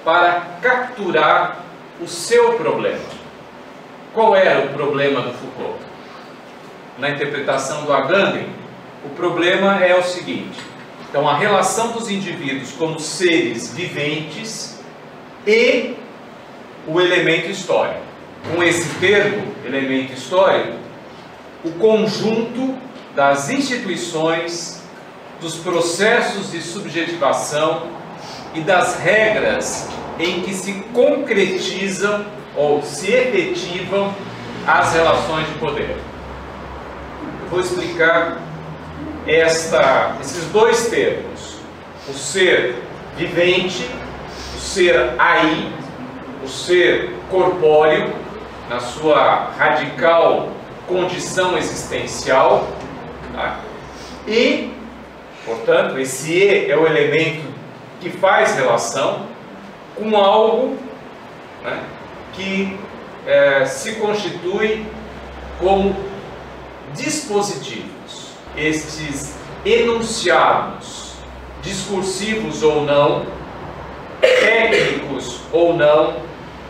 para capturar o seu problema. Qual era o problema do Foucault? Na interpretação do Agamben, o problema é o seguinte: então, a relação dos indivíduos como seres viventes e o elemento histórico. Com esse termo, elemento histórico, o conjunto das instituições, dos processos de subjetivação e das regras em que se concretizam ou se efetivam as relações de poder. Eu vou explicar esses dois termos: o ser vivente, o ser aí, o ser corpóreo, na sua radical condição existencial, tá? E, portanto, esse E é o elemento que faz relação com algo, né, que se constitui como dispositivos. Estes enunciados, discursivos ou não, técnicos ou não,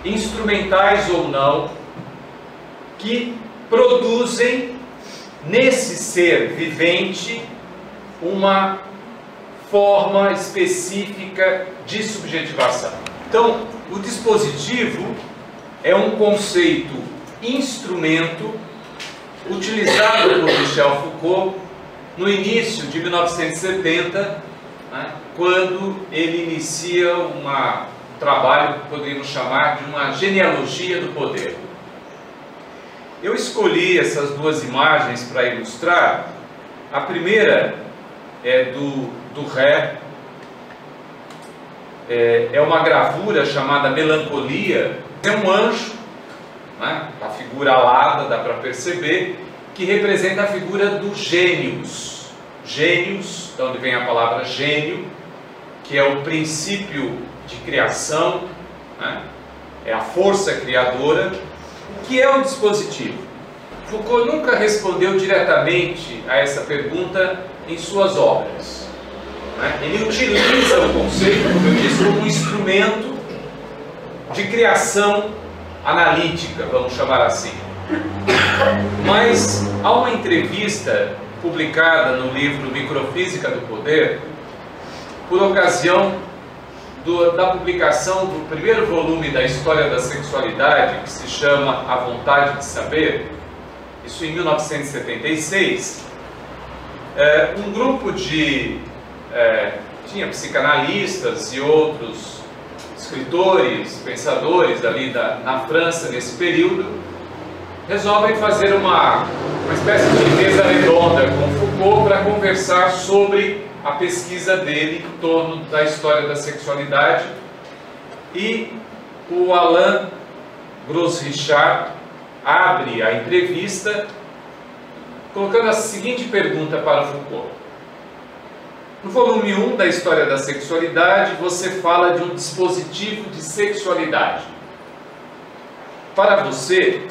instrumentais ou não, que produzem nesse ser vivente uma forma específica de subjetivação. Então, o dispositivo é um conceito instrumento utilizado por Michel Foucault no início de 1970, né, quando ele inicia um trabalho que poderíamos chamar de uma genealogia do poder. Eu escolhi essas duas imagens para ilustrar. A primeira é do Ré, é uma gravura chamada Melancolia. É um anjo, né, a figura alada, dá para perceber, que representa a figura do gênios. Gênios, de onde vem a palavra gênio, que é o princípio de criação, né, é a força criadora, que é um dispositivo. Foucault nunca respondeu diretamente a essa pergunta em suas obras, né? Ele utiliza o conceito, como eu disse, como um instrumento de criação analítica, vamos chamar assim. Mas há uma entrevista publicada no livro Microfísica do Poder, por ocasião da publicação do primeiro volume da História da Sexualidade, que se chama A Vontade de Saber, isso em 1976, um grupo tinha psicanalistas e outros escritores, pensadores ali na França nesse período, resolvem fazer uma espécie de mesa redonda com Foucault para conversar sobre a pesquisa dele em torno da história da sexualidade. E o Alain Gros-Richard abre a entrevista colocando a seguinte pergunta para Foucault: no volume 1 da História da Sexualidade, você fala de um dispositivo de sexualidade. Para você,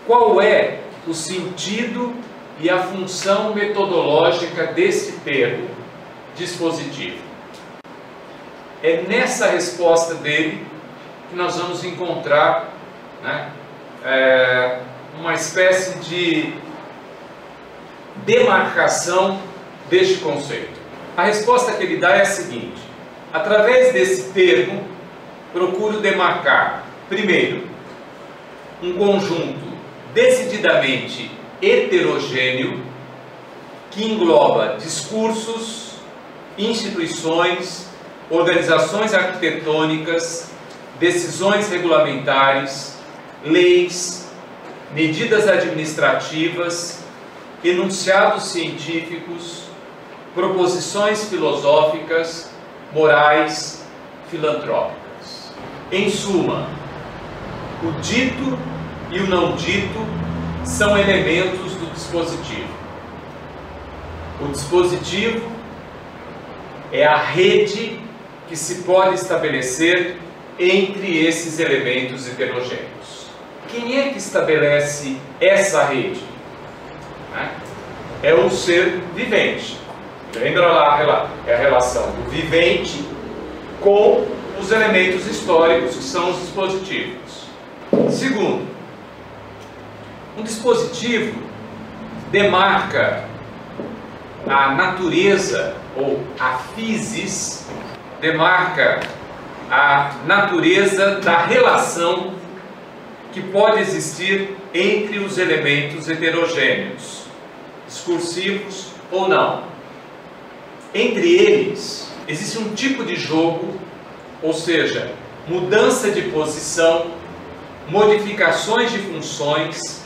qual é o sentido e a função metodológica desse termo, dispositivo? É nessa resposta dele que nós vamos encontrar, né, uma espécie de demarcação deste conceito. A resposta que ele dá é a seguinte: através desse termo, procuro demarcar, primeiro, um conjunto decididamente heterogêneo que engloba discursos, instituições, organizações arquitetônicas, decisões regulamentares, leis, medidas administrativas, enunciados científicos, proposições filosóficas, morais, filantrópicas. Em suma, o dito e o não dito são elementos do dispositivo. O dispositivo é a rede que se pode estabelecer entre esses elementos heterogêneos. Quem é que estabelece essa rede? É o ser vivente. Lembra lá, é a relação do vivente com os elementos históricos que são os dispositivos. Segundo, um dispositivo demarca a natureza ou a physis, demarca a natureza da relação que pode existir entre os elementos heterogêneos, discursivos ou não. Entre eles, existe um tipo de jogo, ou seja, mudança de posição, modificações de funções,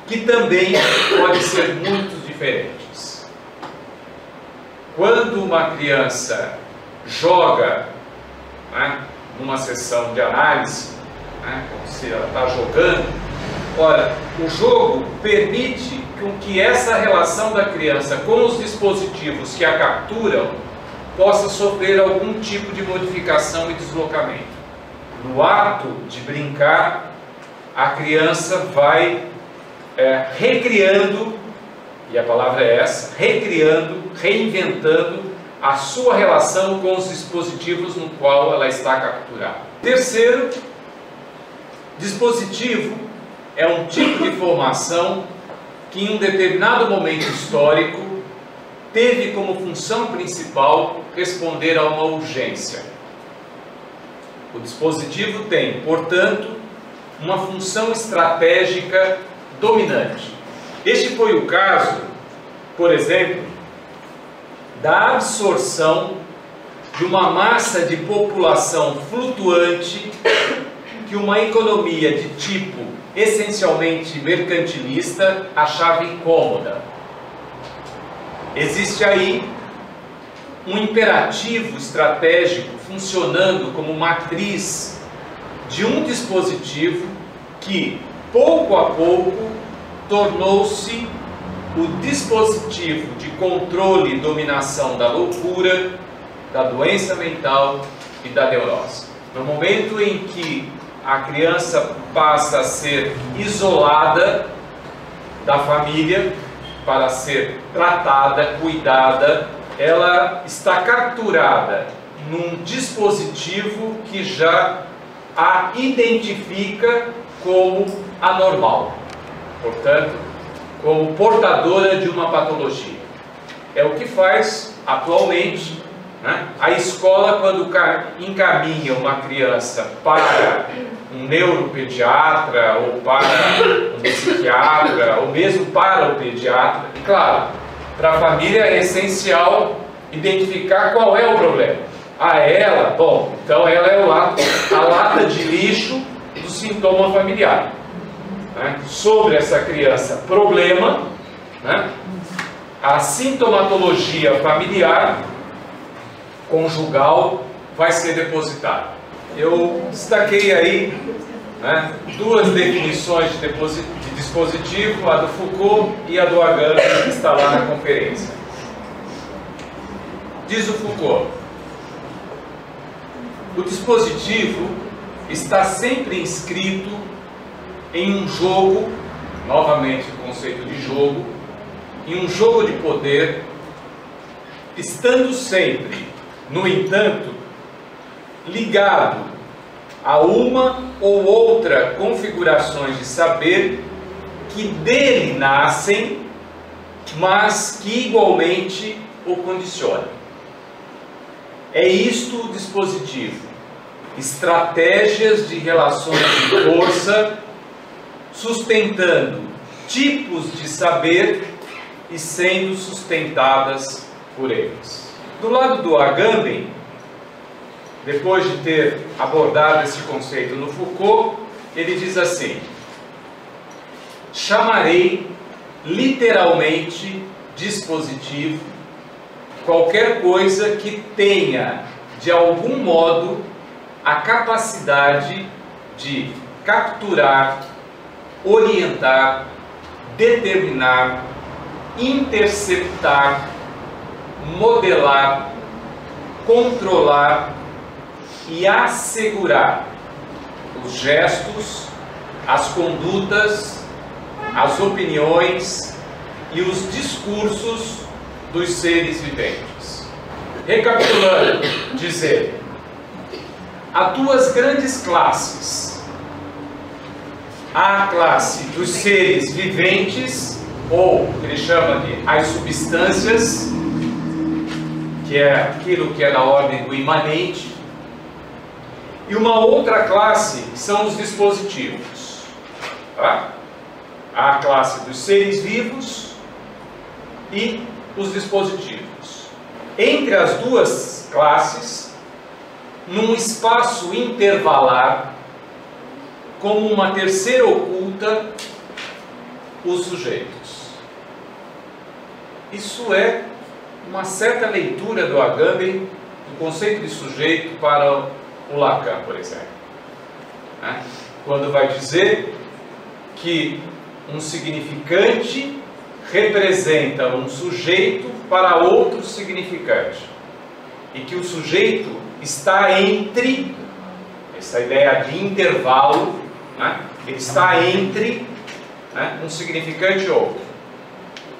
que também podem ser muito diferentes. Quando uma criança joga, numa sessão de análise, como se ela está jogando, ora, o jogo permite que essa relação da criança com os dispositivos que a capturam possa sofrer algum tipo de modificação e deslocamento. No ato de brincar, a criança vai recriando, e a palavra é essa, recriando, reinventando a sua relação com os dispositivos no qual ela está capturada. Terceiro, dispositivo é um tipo de formação que em um determinado momento histórico teve como função principal responder a uma urgência. O dispositivo tem, portanto, uma função estratégica dominante. Este foi o caso, por exemplo, da absorção de uma massa de população flutuante que uma economia de tipo essencialmente mercantilista achava incômoda. Existe aí um imperativo estratégico funcionando como matriz de um dispositivo que, pouco a pouco, tornou-se o dispositivo de controle e dominação da loucura, da doença mental e da neurose. No momento em que a criança passa a ser isolada da família para ser tratada, cuidada, ela está capturada num dispositivo que já a identifica como anormal, portanto, como portadora de uma patologia. É o que faz atualmente a escola quando encaminha uma criança para um neuropediatra ou para um psiquiatra ou mesmo para o pediatra. E claro, para a família é essencial identificar qual é o problema. Ela? Bom, então ela é a lata de lixo do sintoma familiar. Sobre essa criança problema, a sintomatologia familiar conjugal vai ser depositada. Eu destaquei aí duas definições de dispositivo, a do Foucault e a do Agano, que está lá na conferência. Diz o Foucault: o dispositivo está sempre inscrito em um jogo, novamente o conceito de jogo, em um jogo de poder, estando sempre, no entanto, ligado a uma ou outra configurações de saber que dele nascem, mas que igualmente o condicionam. É isto o dispositivo. Estratégias de relações de força, sustentando tipos de saber e sendo sustentadas por eles. Do lado do Agamben, depois de ter abordado esse conceito no Foucault, ele diz assim: chamarei literalmente dispositivo qualquer coisa que tenha, de algum modo, a capacidade de capturar, orientar, determinar, interceptar, modelar, controlar e assegurar os gestos, as condutas, as opiniões e os discursos dos seres viventes. Recapitulando, dizer: há duas grandes classes. Há a classe dos seres viventes, ou que ele chama de as substâncias, que é aquilo que é da ordem do imanente, e uma outra classe que são os dispositivos. Tá? Há a classe dos seres vivos e os dispositivos. Entre as duas classes, num espaço intervalar, como uma terceira oculta, os sujeitos. Isso é uma certa leitura do Agamben do conceito de sujeito para o Lacan, por exemplo. Quando vai dizer que um significante representa um sujeito para outro significante, e que o sujeito está entre, essa ideia de intervalo, ele está entre um significante e outro.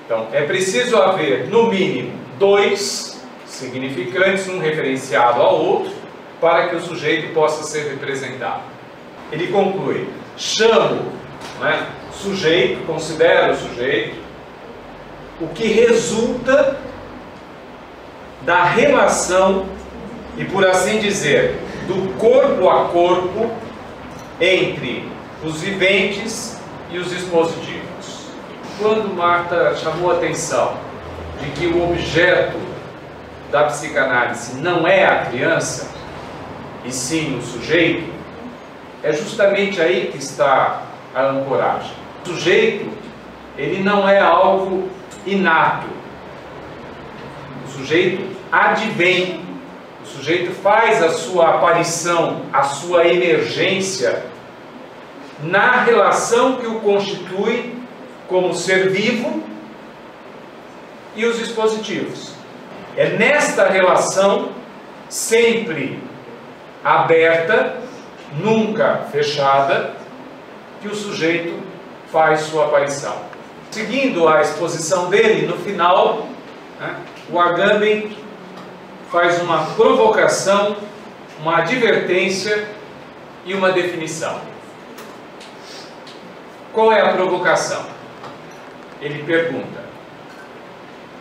Então, é preciso haver, no mínimo, dois significantes, um referenciado ao outro, para que o sujeito possa ser representado. Ele conclui: chamo sujeito, considero o sujeito, o que resulta da relação, e por assim dizer, do corpo a corpo entre os viventes e os dispositivos. Quando Marta chamou a atenção de que o objeto da psicanálise não é a criança, e sim o sujeito, é justamente aí que está a ancoragem. O sujeito, ele não é algo inato. O sujeito advém, o sujeito faz a sua aparição, a sua emergência na relação que o constitui como ser vivo e os dispositivos. É nesta relação, sempre aberta, nunca fechada, que o sujeito faz sua aparição. Seguindo a exposição dele, no final, o Agamben faz uma provocação, uma advertência e uma definição. Qual é a provocação? Ele pergunta: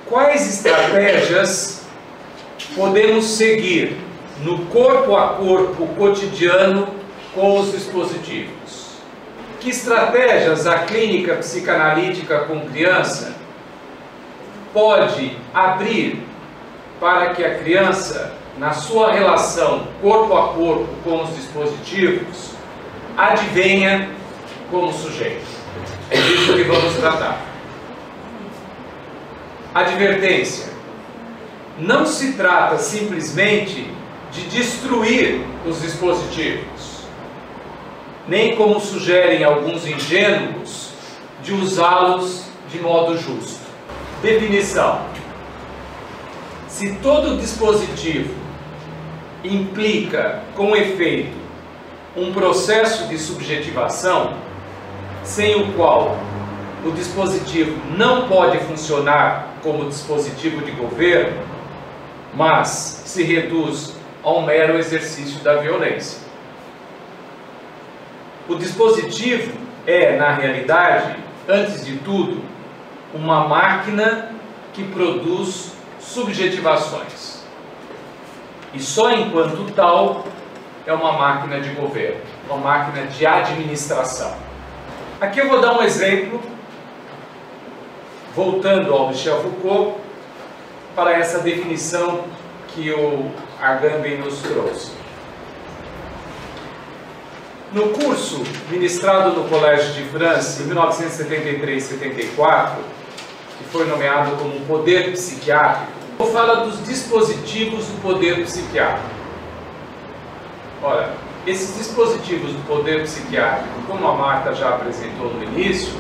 quais estratégias podemos seguir no corpo a corpo cotidiano com os dispositivos? Que estratégias a clínica psicanalítica com criança pode abrir para que a criança, na sua relação corpo a corpo com os dispositivos, advenha como sujeito? É disso que vamos tratar. Advertência: não se trata simplesmente de destruir os dispositivos, nem, como sugerem alguns ingênuos, de usá-los de modo justo. Definição: se todo dispositivo implica, com efeito, um processo de subjetivação, sem o qual o dispositivo não pode funcionar como dispositivo de governo, mas se reduz a um mero exercício da violência. O dispositivo é, na realidade, antes de tudo, uma máquina que produz subjetivações. e só enquanto tal é uma máquina de governo, uma máquina de administração. Aqui eu vou dar um exemplo, voltando ao Michel Foucault, para essa definição que o Agamben nos trouxe. No curso ministrado no Collège de France em 1973-74, que foi nomeado como Poder Psiquiátrico, fala dos dispositivos do poder psiquiátrico. Ora, esses dispositivos do poder psiquiátrico, como a Marta já apresentou no início,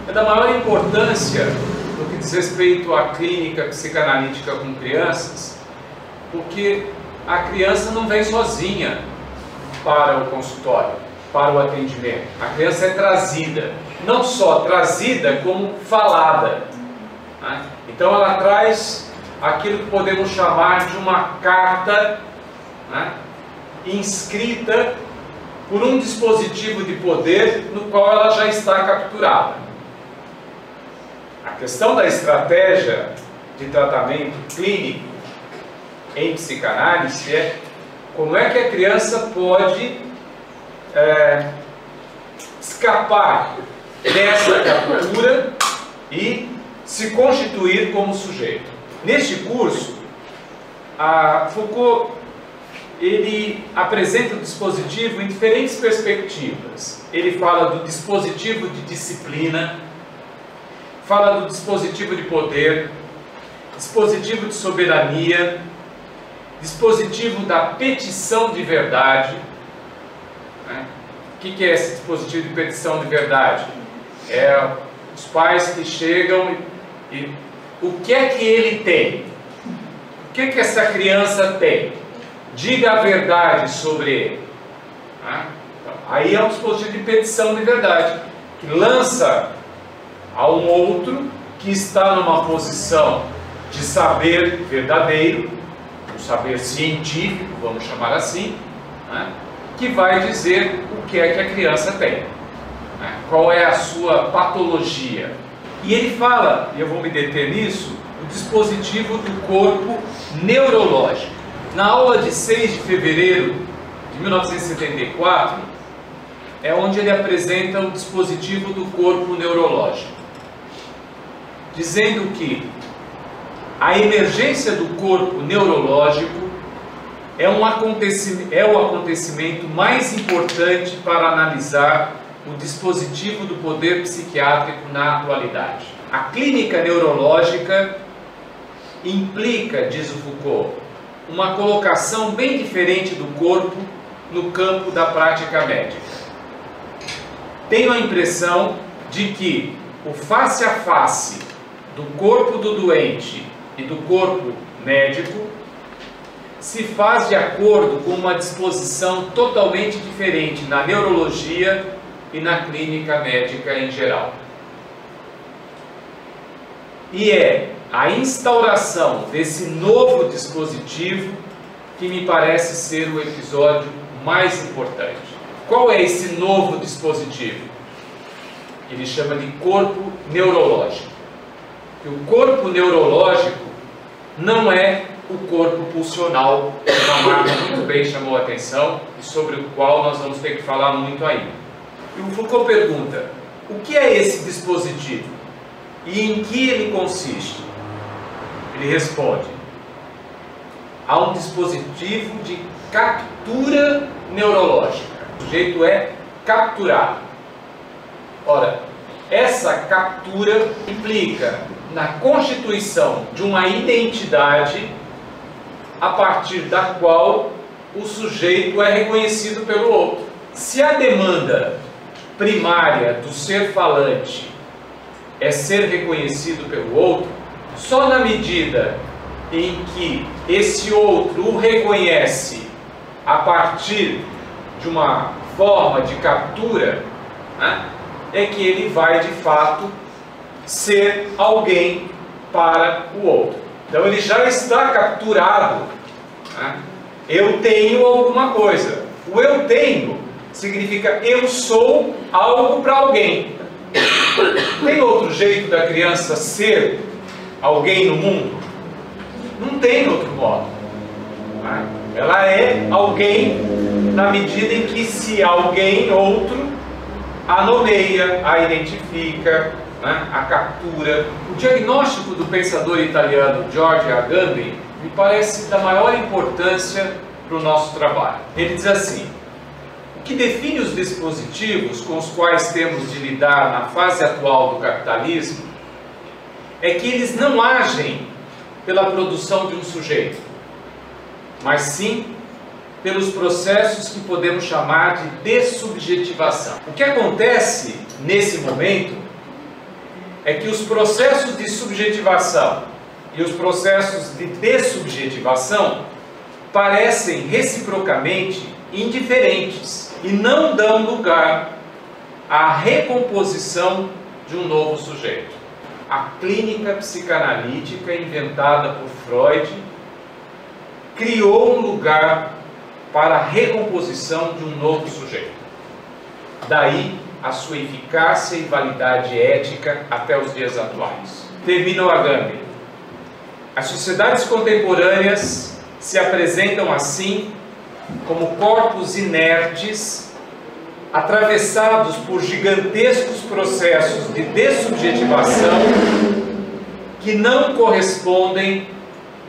é da maior importância no que diz respeito à clínica psicanalítica com crianças, porque a criança não vem sozinha para o consultório, para o atendimento. A criança é trazida, não só trazida, como falada, né? Então ela traz aquilo que podemos chamar de uma carta, né, inscrita por um dispositivo de poder no qual ela já está capturada. A questão da estratégia de tratamento clínico em psicanálise é como é que a criança pode escapar dessa captura e se constituir como sujeito. Neste curso, Foucault ele apresenta o dispositivo em diferentes perspectivas. Ele fala do dispositivo de disciplina, fala do dispositivo de poder, dispositivo de soberania, dispositivo da petição de verdade. O que é esse dispositivo de petição de verdade? É os pais que chegam e o que é que ele tem? O que é que essa criança tem? Diga a verdade sobre ele. Então, aí é um dispositivo de petição de verdade, que lança a um outro que está numa posição de saber verdadeiro, um saber científico, vamos chamar assim, né, que vai dizer o que é que a criança tem, né, qual é a sua patologia. E ele fala, e eu vou me deter nisso, o dispositivo do corpo neurológico. Na aula de 6 de fevereiro de 1974, é onde ele apresenta o dispositivo do corpo neurológico, dizendo que a emergência do corpo neurológico é o acontecimento mais importante para analisar o dispositivo do poder psiquiátrico na atualidade. A clínica neurológica implica, diz o Foucault, uma colocação bem diferente do corpo no campo da prática médica. Tenho a impressão de que o face a face do corpo do doente e do corpo médico se faz de acordo com uma disposição totalmente diferente na neurologia e na clínica médica em geral. E é a instauração desse novo dispositivo que me parece ser o episódio mais importante. Qual é esse novo dispositivo? Ele chama de corpo neurológico. E o corpo neurológico não é o corpo pulsional, que a Marta muito bem chamou a atenção e sobre o qual nós vamos ter que falar muito ainda. E o Foucault pergunta, o que é esse dispositivo? E em que ele consiste? Ele responde, há um dispositivo de captura neurológica. O sujeito é capturado. Ora, essa captura implica na constituição de uma identidade a partir da qual o sujeito é reconhecido pelo outro. Se a demanda primária do ser falante é ser reconhecido pelo outro, só na medida em que esse outro o reconhece a partir de uma forma de captura, né, é que ele vai de fato ser alguém para o outro. Então ele já está capturado, né? Eu tenho alguma coisa. O eu tenho significa eu sou algo para alguém. Tem outro jeito da criança ser alguém no mundo? Não tem outro modo. Ela é alguém na medida em que se alguém outro a nomeia, a identifica, né, a captura. O diagnóstico do pensador italiano Giorgio Agamben me parece da maior importância para o nosso trabalho. Ele diz assim: o que define os dispositivos com os quais temos de lidar na fase atual do capitalismo é que eles não agem pela produção de um sujeito, mas sim pelos processos que podemos chamar de dessubjetivação. O que acontece nesse momento é que os processos de subjetivação e os processos de dessubjetivação parecem reciprocamente indiferentes e não dão lugar à recomposição de um novo sujeito. A clínica psicanalítica inventada por Freud criou um lugar para a recomposição de um novo sujeito. Daí a sua eficácia e validade ética até os dias atuais. Termina o Agamben. As sociedades contemporâneas se apresentam assim como corpos inertes, atravessados por gigantescos processos de dessubjetivação que não correspondem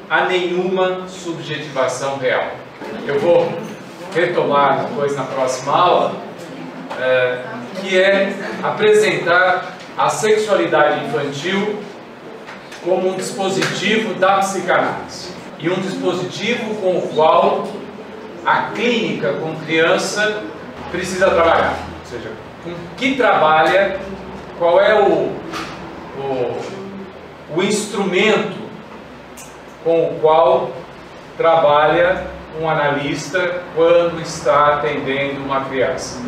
a nenhuma subjetivação real. Eu vou retomar depois na próxima aula, que é apresentar a sexualidade infantil como um dispositivo da psicanálise e um dispositivo com o qual a clínica com criança precisa trabalhar, ou seja, com que trabalha, qual é o instrumento com o qual trabalha um analista quando está atendendo uma criança.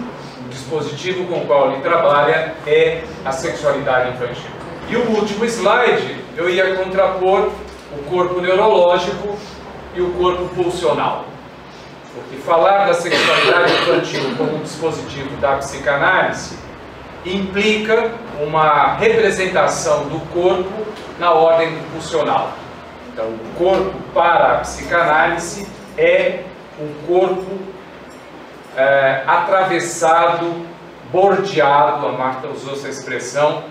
O dispositivo com o qual ele trabalha é a sexualidade infantil. E o último slide, eu ia contrapor o corpo neurológico e o corpo pulsional. Porque falar da sexualidade infantil como um dispositivo da psicanálise implica uma representação do corpo na ordem do pulsional. Então, o corpo para a psicanálise é um corpo atravessado, bordeado, a Marta usou essa expressão,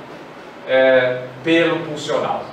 pelo pulsional.